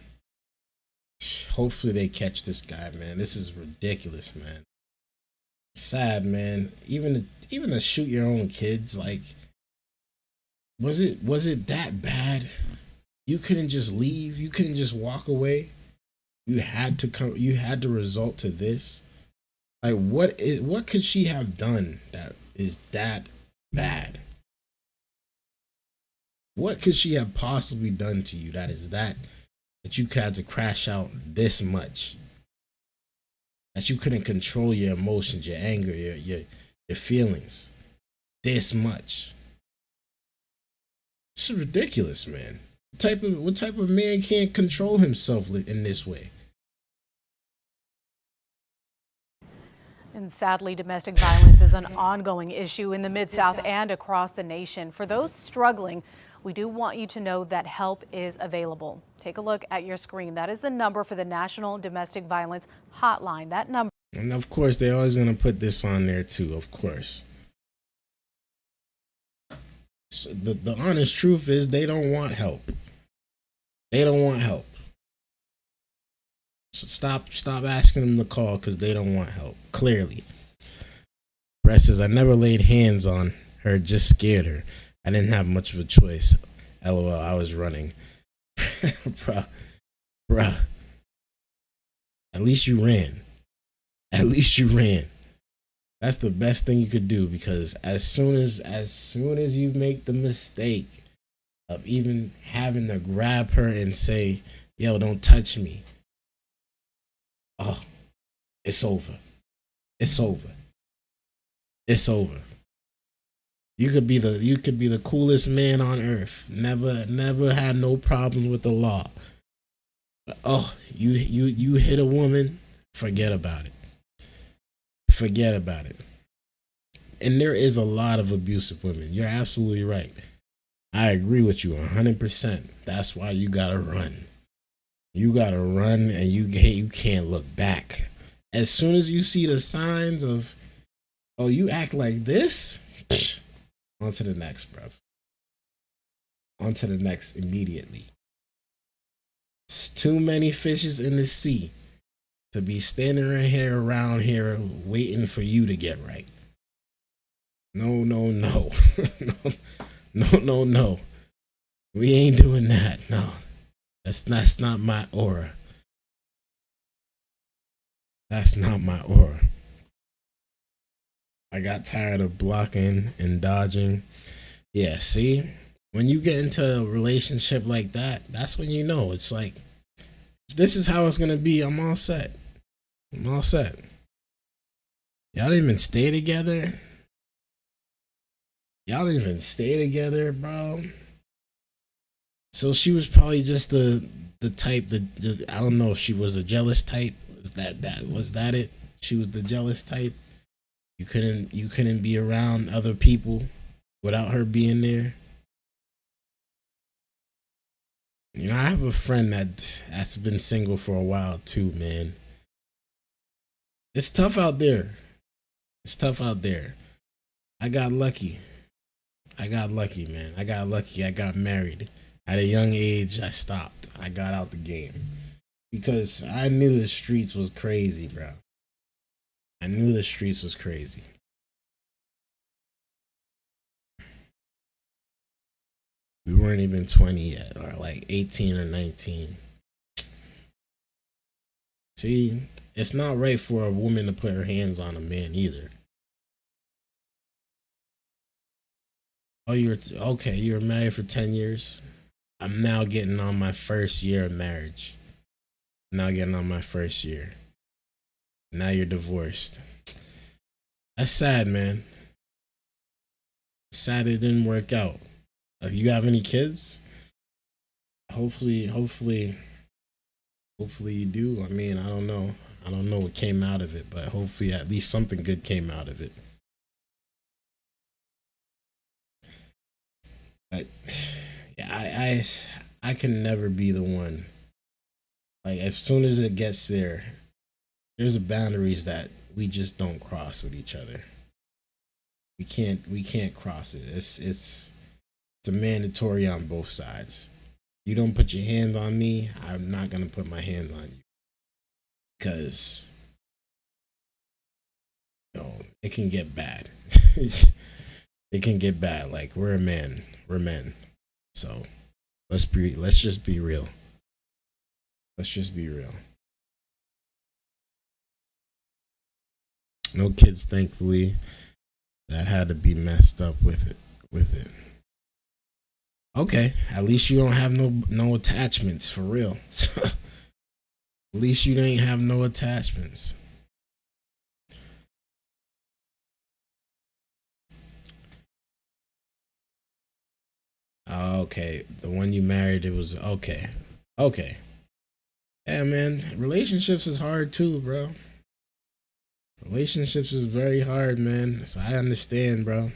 Hopefully they catch this guy, man. This is ridiculous, man. Sad, man. Even to shoot your own kids, like, was it that bad? You couldn't just leave. You couldn't just walk away. You had to come. You had to resort to this. Like, what could she have done that is that bad? What could she have possibly done to you that is that you had to crash out this much? That you couldn't control your emotions, your anger, your feelings this much. This is ridiculous, man. What type of man can't control himself in this way? And sadly, domestic violence is an ongoing issue in the Mid-South and across the nation. For those struggling, we do want you to know that help is available. Take a look at your screen. That is the number for the National Domestic Violence Hotline. That number. And of course, they're always going to put this on there too, of course. So the honest truth is they don't want help. They don't want help. So stop asking them to call because they don't want help. Clearly. Brett says, I never laid hands on her, just scared her. I didn't have much of a choice. LOL, I was running. Bruh. At least you ran. At least you ran. That's the best thing you could do, because as soon as you make the mistake of even having to grab her and say, yo, don't touch me. Oh, it's over. It's over. It's over. You could be the coolest man on earth. Never had no problems with the law. But, oh, you hit a woman, forget about it. Forget about it. And there is a lot of abusive women. You're absolutely right. I agree with you 100%. That's why you gotta run. You gotta run, and you can't look back. As soon as you see the signs of, oh, you act like this, on to the next, bruv. On to the next immediately. It's too many fishes in the sea to be standing right here around here waiting for you to get right. No. No. We ain't doing that. No. That's not my aura. That's not my aura. I got tired of blocking and dodging. Yeah, see? When you get into a relationship like that, that's when you know. It's like, if this is how it's going to be, I'm all set. I'm all set. Y'all didn't even stay together. Y'all didn't even stay together, bro. So she was probably just the type that I don't know if she was a jealous type. Was that it? She was the jealous type. You couldn't be around other people without her being there. You know, I have a friend that's been single for a while too, man. It's tough out there. It's tough out there. I got lucky. Man. I got lucky. I got married. At a young age, I stopped. I got out the game. Because I knew the streets was crazy, bro. I knew the streets was crazy. We weren't even 20 yet, or like 18 or 19. See, it's not right for a woman to put her hands on a man either. Oh, okay, you were married for 10 years? I'm now getting on my first year of marriage. Now getting on my first year. Now you're divorced. That's sad, man. Sad it didn't work out. If you have any kids, hopefully you do. I mean, I don't know. I don't know what came out of it, but hopefully at least something good came out of it. But yeah, I can never be the one. Like, as soon as it gets there, there's boundaries that we just don't cross with each other. We can't cross it. It's a mandatory on both sides. You don't put your hand on me, I'm not gonna put my hand on you. Because it can get bad. It can get bad. Like, we're men. So let's just be real. Let's just be real. No kids, thankfully. That had to be messed up with it. Okay, at least you don't have no attachments, for real. At least you ain't have no attachments. Oh, okay, the one you married, it was okay. Yeah, man, relationships is hard too, bro. Relationships is very hard, man. So I understand, bro.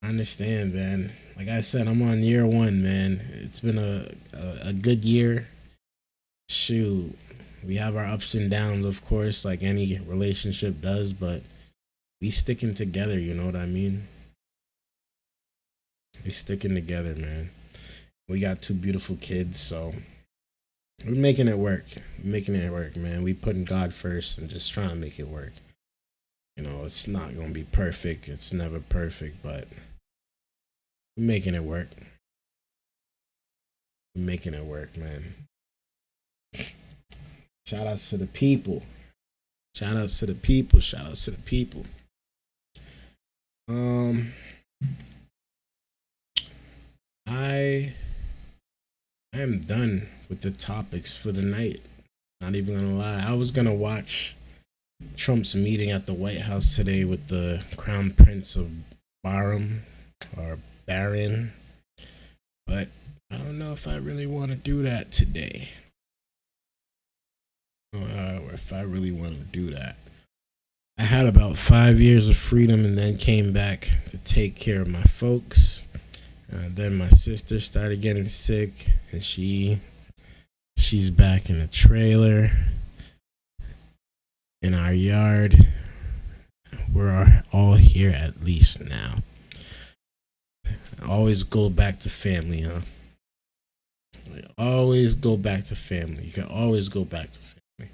I understand, man. Like I said, I'm on year 1, man. It's been a good year. Shoot, we have our ups and downs, of course, like any relationship does, but we sticking together, you know what I mean? We sticking together, man. We got 2 beautiful kids, so we're making it work. Man. We putting God first and just trying to make it work. You know, it's not gonna be perfect. It's never perfect, but we're making it work. We're making it work, man. Shout outs to the people. Shout outs to the people. I am done with the topics for the night. Not even gonna lie. I was gonna watch Trump's meeting at the White House today with the Crown Prince of Bahrain or Bahrain, but I don't know if I really want to do that today. If I really want to do that. I had about 5 years of freedom and then came back to take care of my folks. Then my sister started getting sick, and she's back in a trailer in our yard. We're all here at least now. Always go back to family, huh? Always go back to family. You can always go back to family.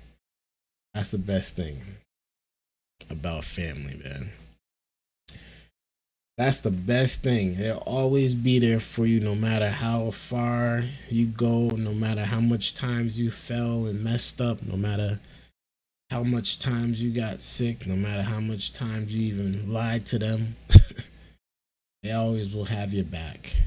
That's the best thing about family, man. That's the best thing. They'll always be there for you no matter how far you go, no matter how much times you fell and messed up, no matter how much times you got sick, no matter how much times you even lied to them. They always will have your back.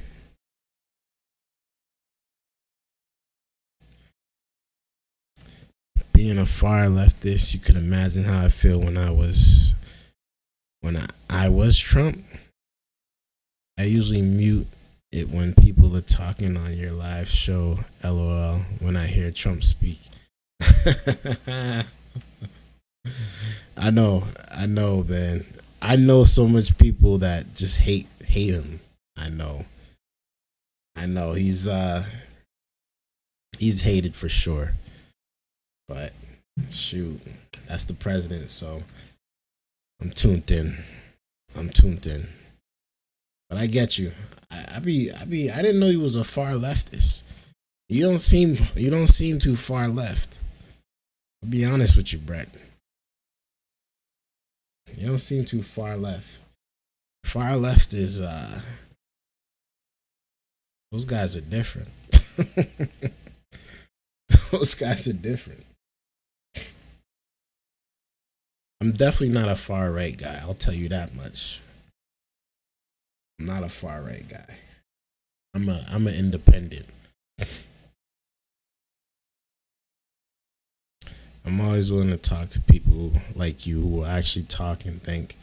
Being a far leftist, you could imagine how I feel when I was Trump. I usually mute it when people are talking on your live show, LOL, when I hear Trump speak. I know, man. I know so much people that just hate him. I know. He's hated for sure. But shoot, that's the president, so I'm tuned in. But I get you. I didn't know he was a far leftist. You don't seem too far left. I'll be honest with you, Brett. You don't seem too far left. Far left is those guys are different. Those guys are different. I'm definitely not a far right guy. I'll tell you that much. I'm not a far right guy. I'm an independent. I'm always willing to talk to people like you who actually talk and think.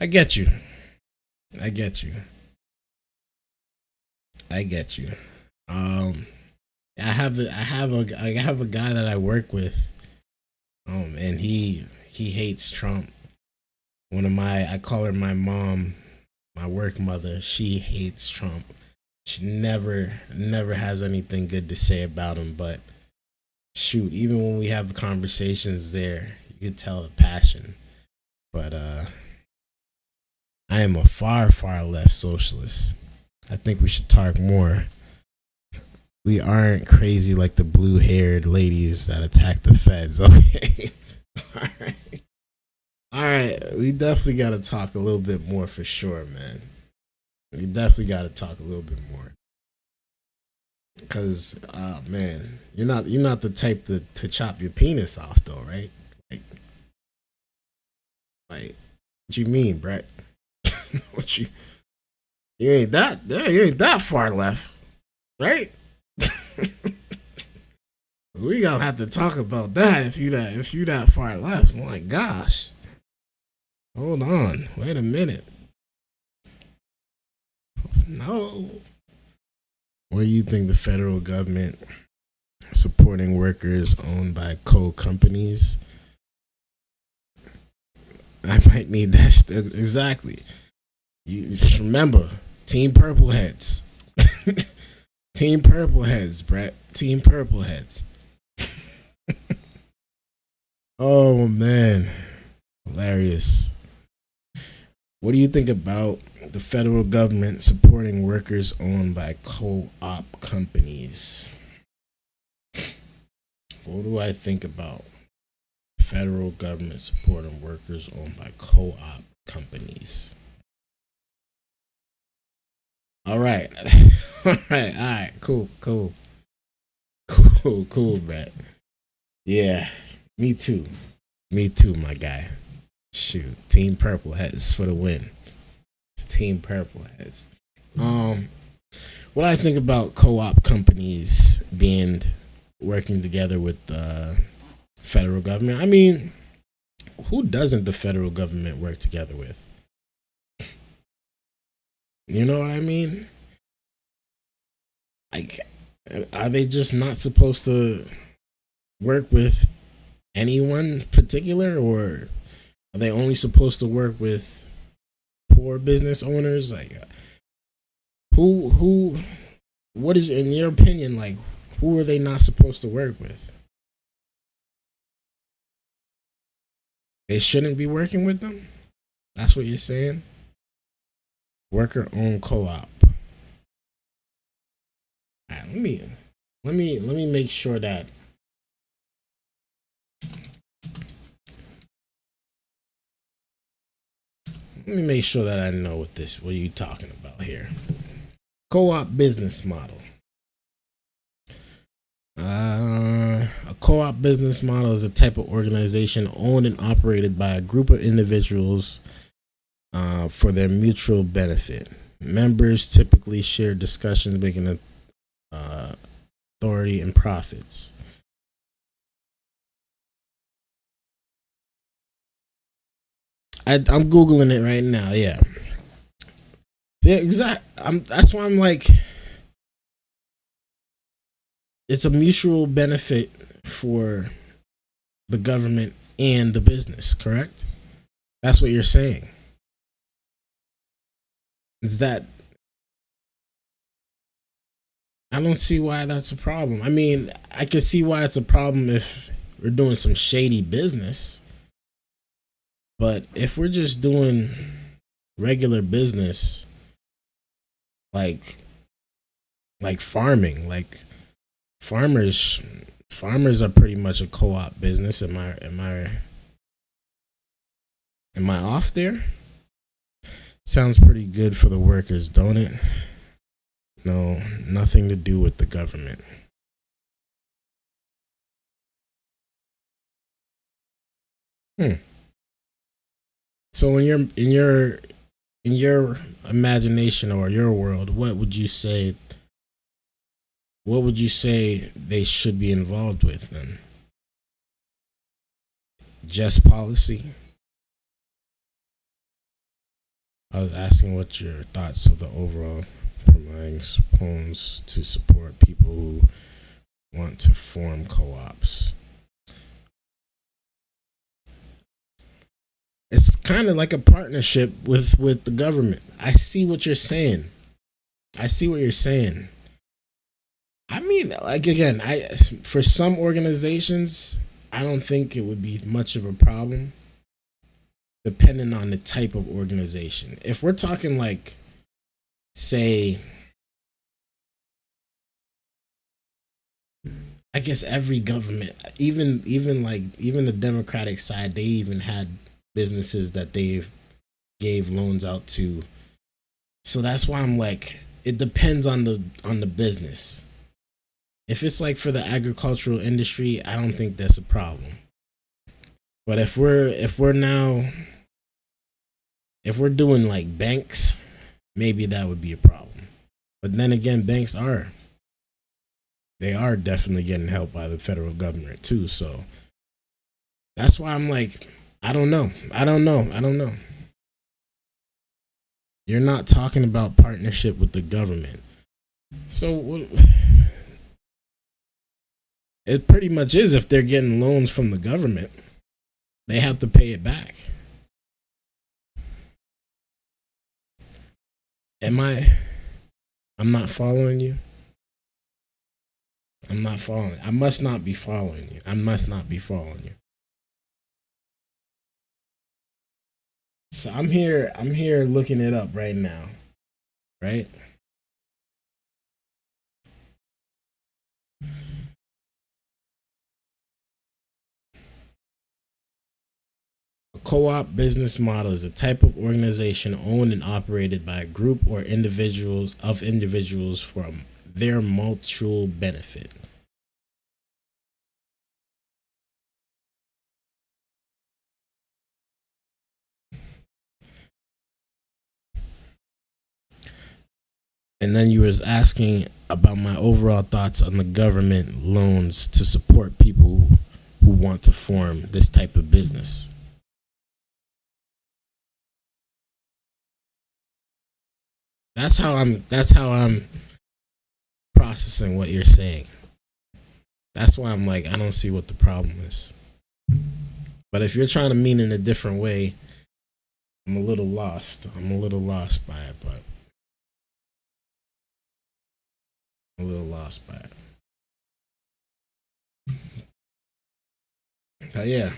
I get you. I have a guy that I work with. And he hates Trump. I call her my mom, my work mother. She hates Trump. She never has anything good to say about him, but shoot, even when we have conversations there, you can tell the passion. But I am a far left socialist. I think we should talk more. We aren't crazy like the blue-haired ladies that attack the feds, okay? All right. We definitely got to talk a little bit more for sure, man. We definitely got to talk a little bit more. Because, man, you're not the type to chop your penis off, though, right? Like, what you mean, Brett? You ain't that far left, right? We gonna have to talk about that if you that far left. Oh my gosh. Hold on. Wait a minute. No. What do you think the federal government supporting workers owned by coal companies? I might need that still. Exactly. You just remember, Team Purple Heads. Team Purple Heads, Brett. Team Purple Heads. Oh, man. Hilarious. What do you think about the federal government supporting workers owned by co-op companies? What do I think about federal government supporting workers owned by co-op companies? All right. All right. Cool, Brett. Yeah, me too, my guy. Shoot, Team Purple Heads for the win. Team Purple Heads. What do I think about co-op companies working together with federal government. I mean, who doesn't the federal government work together with? You know what I mean? Like, are they just not supposed to work with anyone particular, or are they only supposed to work with poor business owners? Like, what is, in your opinion, like, who are they not supposed to work with? They shouldn't be working with them? That's what you're saying? Worker-owned co-op. All right, let me make sure that I know what are you talking about here. Co-op business model. A co-op business model is a type of organization owned and operated by a group of individuals for their mutual benefit. Members typically share discussions making authority and profits. I'm Googling it right now. Yeah, exact. That's why I'm like, it's a mutual benefit for the government and the business, correct? That's what you're saying. Is that, I don't see why that's a problem. I mean, I can see why it's a problem if we're doing some shady business. But if we're just doing regular business, like farming, like farmers are pretty much a co-op business. Am I off there? Sounds pretty good for the workers, don't it? No, nothing to do with the government. So in your imagination or your world, what would you say they should be involved with then? Just policy? I was asking what your thoughts of the overall proponents to support people who want to form co-ops. It's kind of like a partnership with the government. I see what you're saying. I mean, like, again, for some organizations, I don't think it would be much of a problem, depending on the type of organization. If we're talking like, say, I guess every government, even the Democratic side, they even had businesses that they gave loans out to. So that's why I'm like, it depends on the business. If it's like for the agricultural industry, I don't think that's a problem. But if we're doing like banks, maybe that would be a problem. But then again, banks are definitely getting help by the federal government too. So that's why I'm like, I don't know. You're not talking about partnership with the government. So it pretty much is. If they're getting loans from the government, they have to pay it back. I'm not following you. I'm not following. I must not be following you. So I'm here looking it up right now. Right? A co-op business model is a type of organization owned and operated by a group or individuals for their mutual benefit. And then you was asking about my overall thoughts on the government loans to support people who want to form this type of business. That's how I'm processing what you're saying. That's why I'm like, I don't see what the problem is. But if you're trying to mean in a different way, I'm a little lost. I'm a little lost by it, but I'm a little lost by it. But yeah.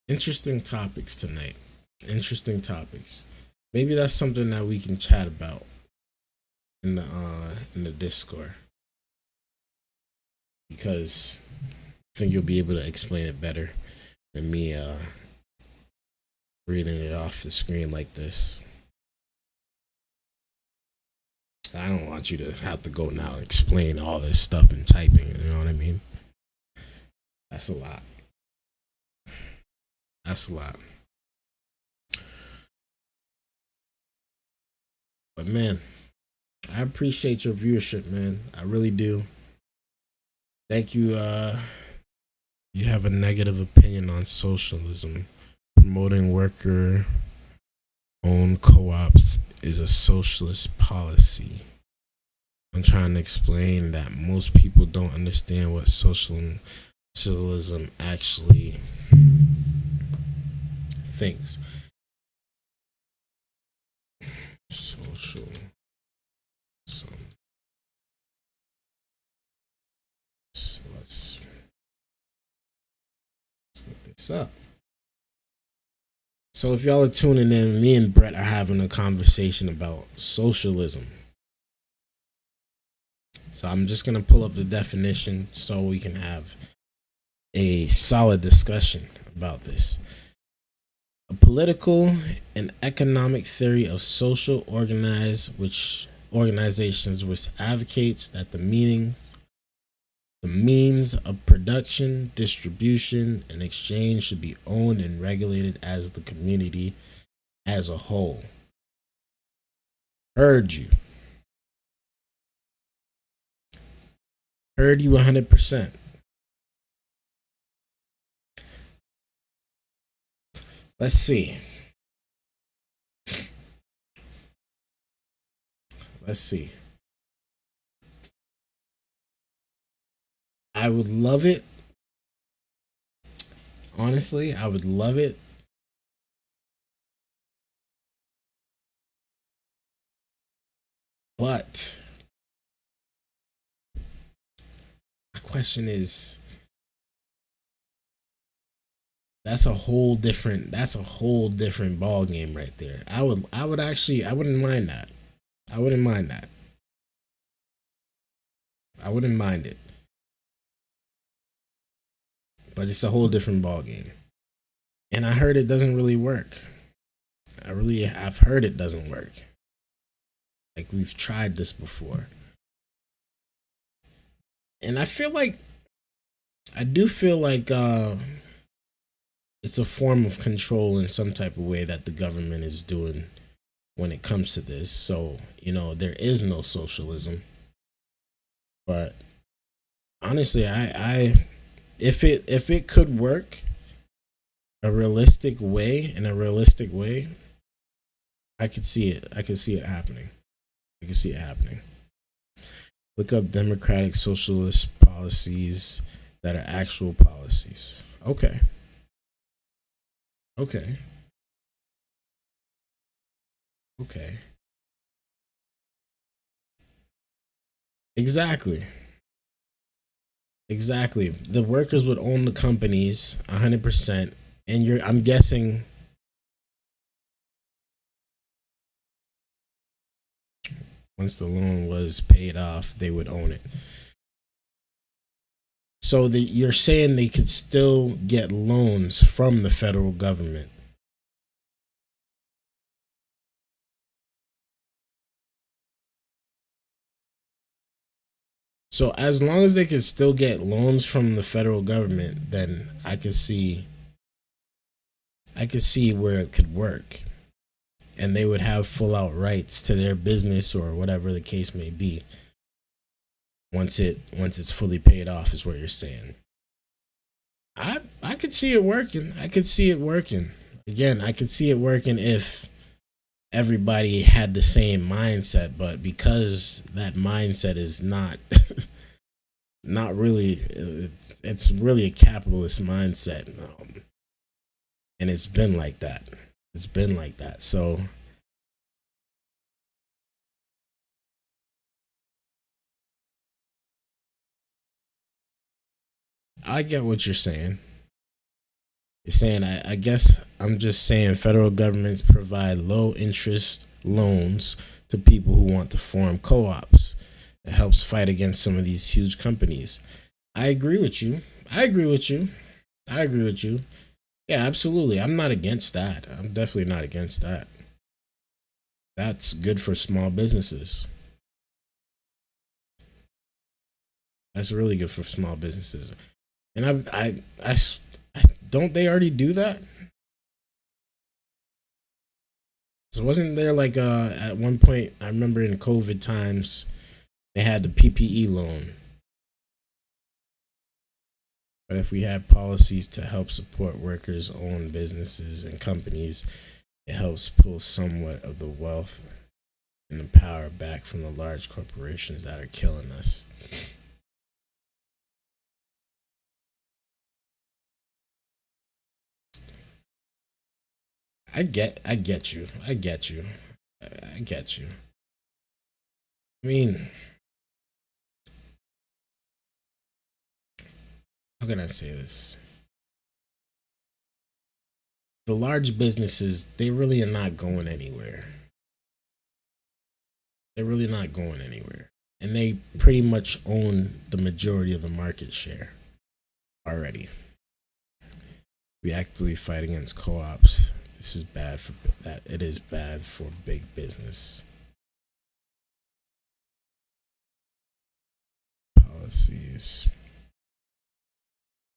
Interesting topics tonight. Interesting topics. Maybe that's something that we can chat about in the Discord, because I think you'll be able to explain it better than me reading it off the screen like this. I don't want you to have to go now and explain all this stuff and typing, you know what I mean? That's a lot. That's a lot. But man, I appreciate your viewership, man. I really do. Thank you. You have a negative opinion on socialism. Promoting worker-owned co-ops is a socialist policy. I'm trying to explain that most people don't understand what socialism actually thinks. Socialism. So let's look this up. So if y'all are tuning in, me and Brett are having a conversation about socialism. So I'm just going to pull up the definition so we can have a solid discussion about this. A political and economic theory of social organizations which advocates that the means of production, distribution, and exchange should be owned and regulated as the community as a whole. Heard you. Heard you 100%. Let's see. I would love it. Honestly, I would love it. But my question is, that's a whole different ball game right there. I wouldn't mind that. I wouldn't mind it. But it's a whole different ball game. And I heard it doesn't really work. I've heard it doesn't work. Like, we've tried this before. And I do feel like it's a form of control in some type of way that the government is doing when it comes to this. So, there is no socialism. But honestly, if it could work in a realistic way, I could see it. I could see it happening. Look up democratic socialist policies that are actual policies. Okay. Exactly. The workers would own the companies 100%, and I'm guessing once the loan was paid off, they would own it. So you're saying they could still get loans from the federal government? So as long as they could still get loans from the federal government, then I could see where it could work. And they would have full out rights to their business or whatever the case may be. once it's fully paid off, is what you're saying. I could see it working. I could see it working. Again, I could see it working if everybody had the same mindset, but because that mindset is not not really, it's really a capitalist mindset, and it's been like that. It's been like that. So I get what you're saying. You're saying, I guess I'm just saying federal governments provide low interest loans to people who want to form co-ops. It helps fight against some of these huge companies. I agree with you. I agree with you. I agree with you. Yeah, absolutely. I'm not against that. I'm definitely not against that. That's good for small businesses. That's really good for small businesses. And I don't they already do that? So wasn't there like at one point, I remember in COVID times, they had the PPE loan. But if we had policies to help support workers, own businesses, and companies, it helps pull somewhat of the wealth and the power back from the large corporations that are killing us. I get you. I get you. I mean, how can I say this? The large businesses, they really are not going anywhere. They're really not going anywhere. And they pretty much own the majority of the market share already. We actively fight against co-ops. This is bad for that. It is bad for big business. Policies.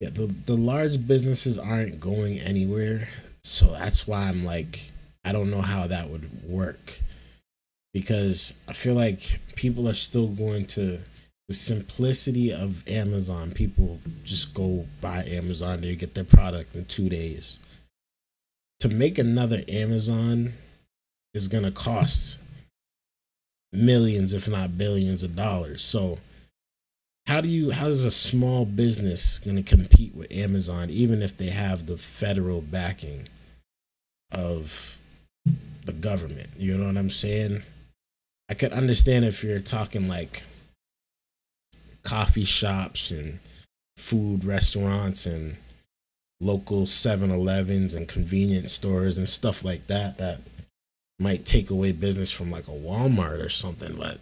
Yeah, the large businesses aren't going anywhere. So that's why I'm like, I don't know how that would work. Because I feel like people are still going to the simplicity of Amazon. People just go buy Amazon, they get their product in 2 days. To make another Amazon is gonna cost millions, if not billions of dollars. So how is a small business gonna compete with Amazon, even if they have the federal backing of the government? You know what I'm saying? I could understand if you're talking like coffee shops and food restaurants and local 7-Elevens and convenience stores and stuff like that, that might take away business from like a Walmart or something. But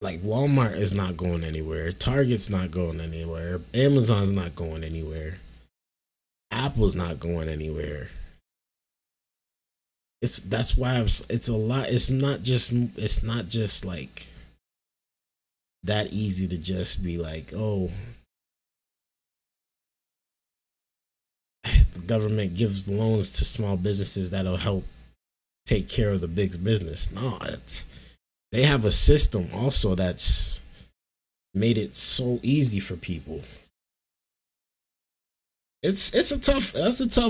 like Walmart is not going anywhere. Target's not going anywhere. Amazon's not going anywhere. Apple's not going anywhere. That's why it's a lot. It's not just like that easy to just be like, oh, the government gives loans to small businesses that'll help take care of the big business. No, they have a system also that's made it so easy for people. That's a tough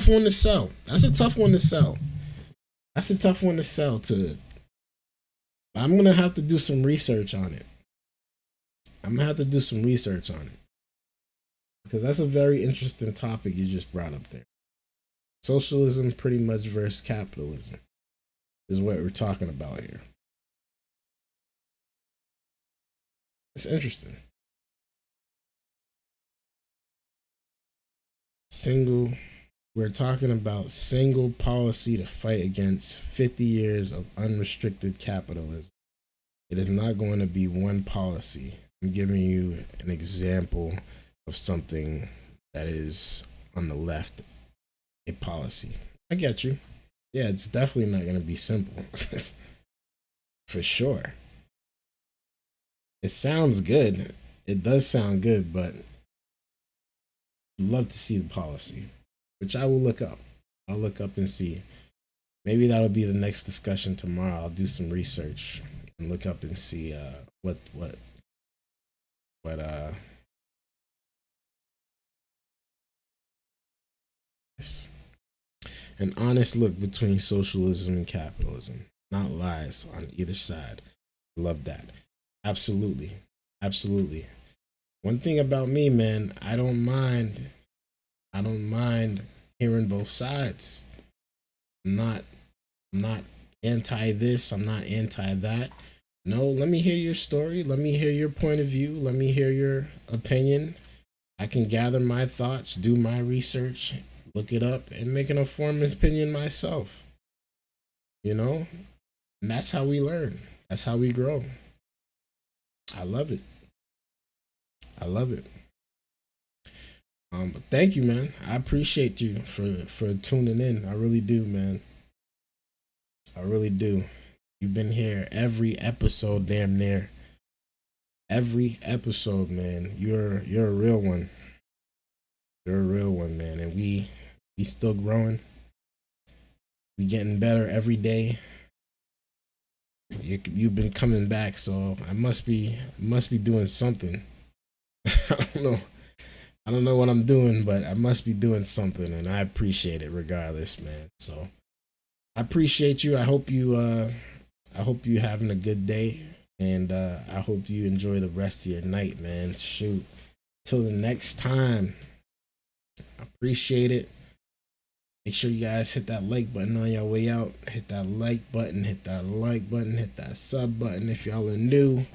one to sell. That's a tough one to sell to. I'm gonna have to do some research on it. Because that's a very interesting topic you just brought up there. Socialism pretty much versus capitalism is what we're talking about here. It's interesting. We're talking about single policy to fight against 50 years of unrestricted capitalism. It is not going to be one policy. I'm giving you an example of something that is on the left, a policy. I get you. Yeah, it's definitely not going to be simple. For sure. It sounds good. It does sound good, but I'd love to see the policy, which I will look up. I'll look up and see. Maybe that'll be the next discussion tomorrow. I'll do some research and look up and see what But an honest look between socialism and capitalism, not lies on either side. Love that. Absolutely. Absolutely. One thing about me, man, I don't mind hearing both sides. I'm not anti this, I'm not anti that. No, let me hear your story. Let me hear your point of view. Let me hear your opinion. I can gather my thoughts, do my research, look it up, and make an informed opinion myself. You know? And that's how we learn. That's how we grow. I love it. I love it. But thank you, man. I appreciate you for tuning in. I really do, man. I really do. You've been here every episode, damn near. Every episode, man. You're a real one. You're a real one, man. And we still growing. We getting better every day. You've been coming back, so I must be doing something. I don't know what I'm doing, but I must be doing something, and I appreciate it regardless, man. So I appreciate you. I hope you having a good day, and I hope you enjoy the rest of your night, man. Shoot, till the next time. I appreciate it. Make sure you guys hit that like button on your way out. Hit that like button, hit that like button, hit that sub button if y'all are new.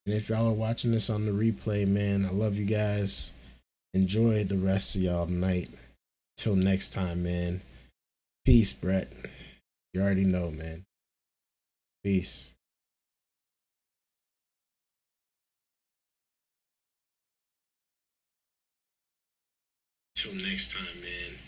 And if y'all are watching this on the replay, man, I love you guys. Enjoy the rest of y'all night. Till next time, man. Peace, Brett. You already know, man. Peace. Till next time, man.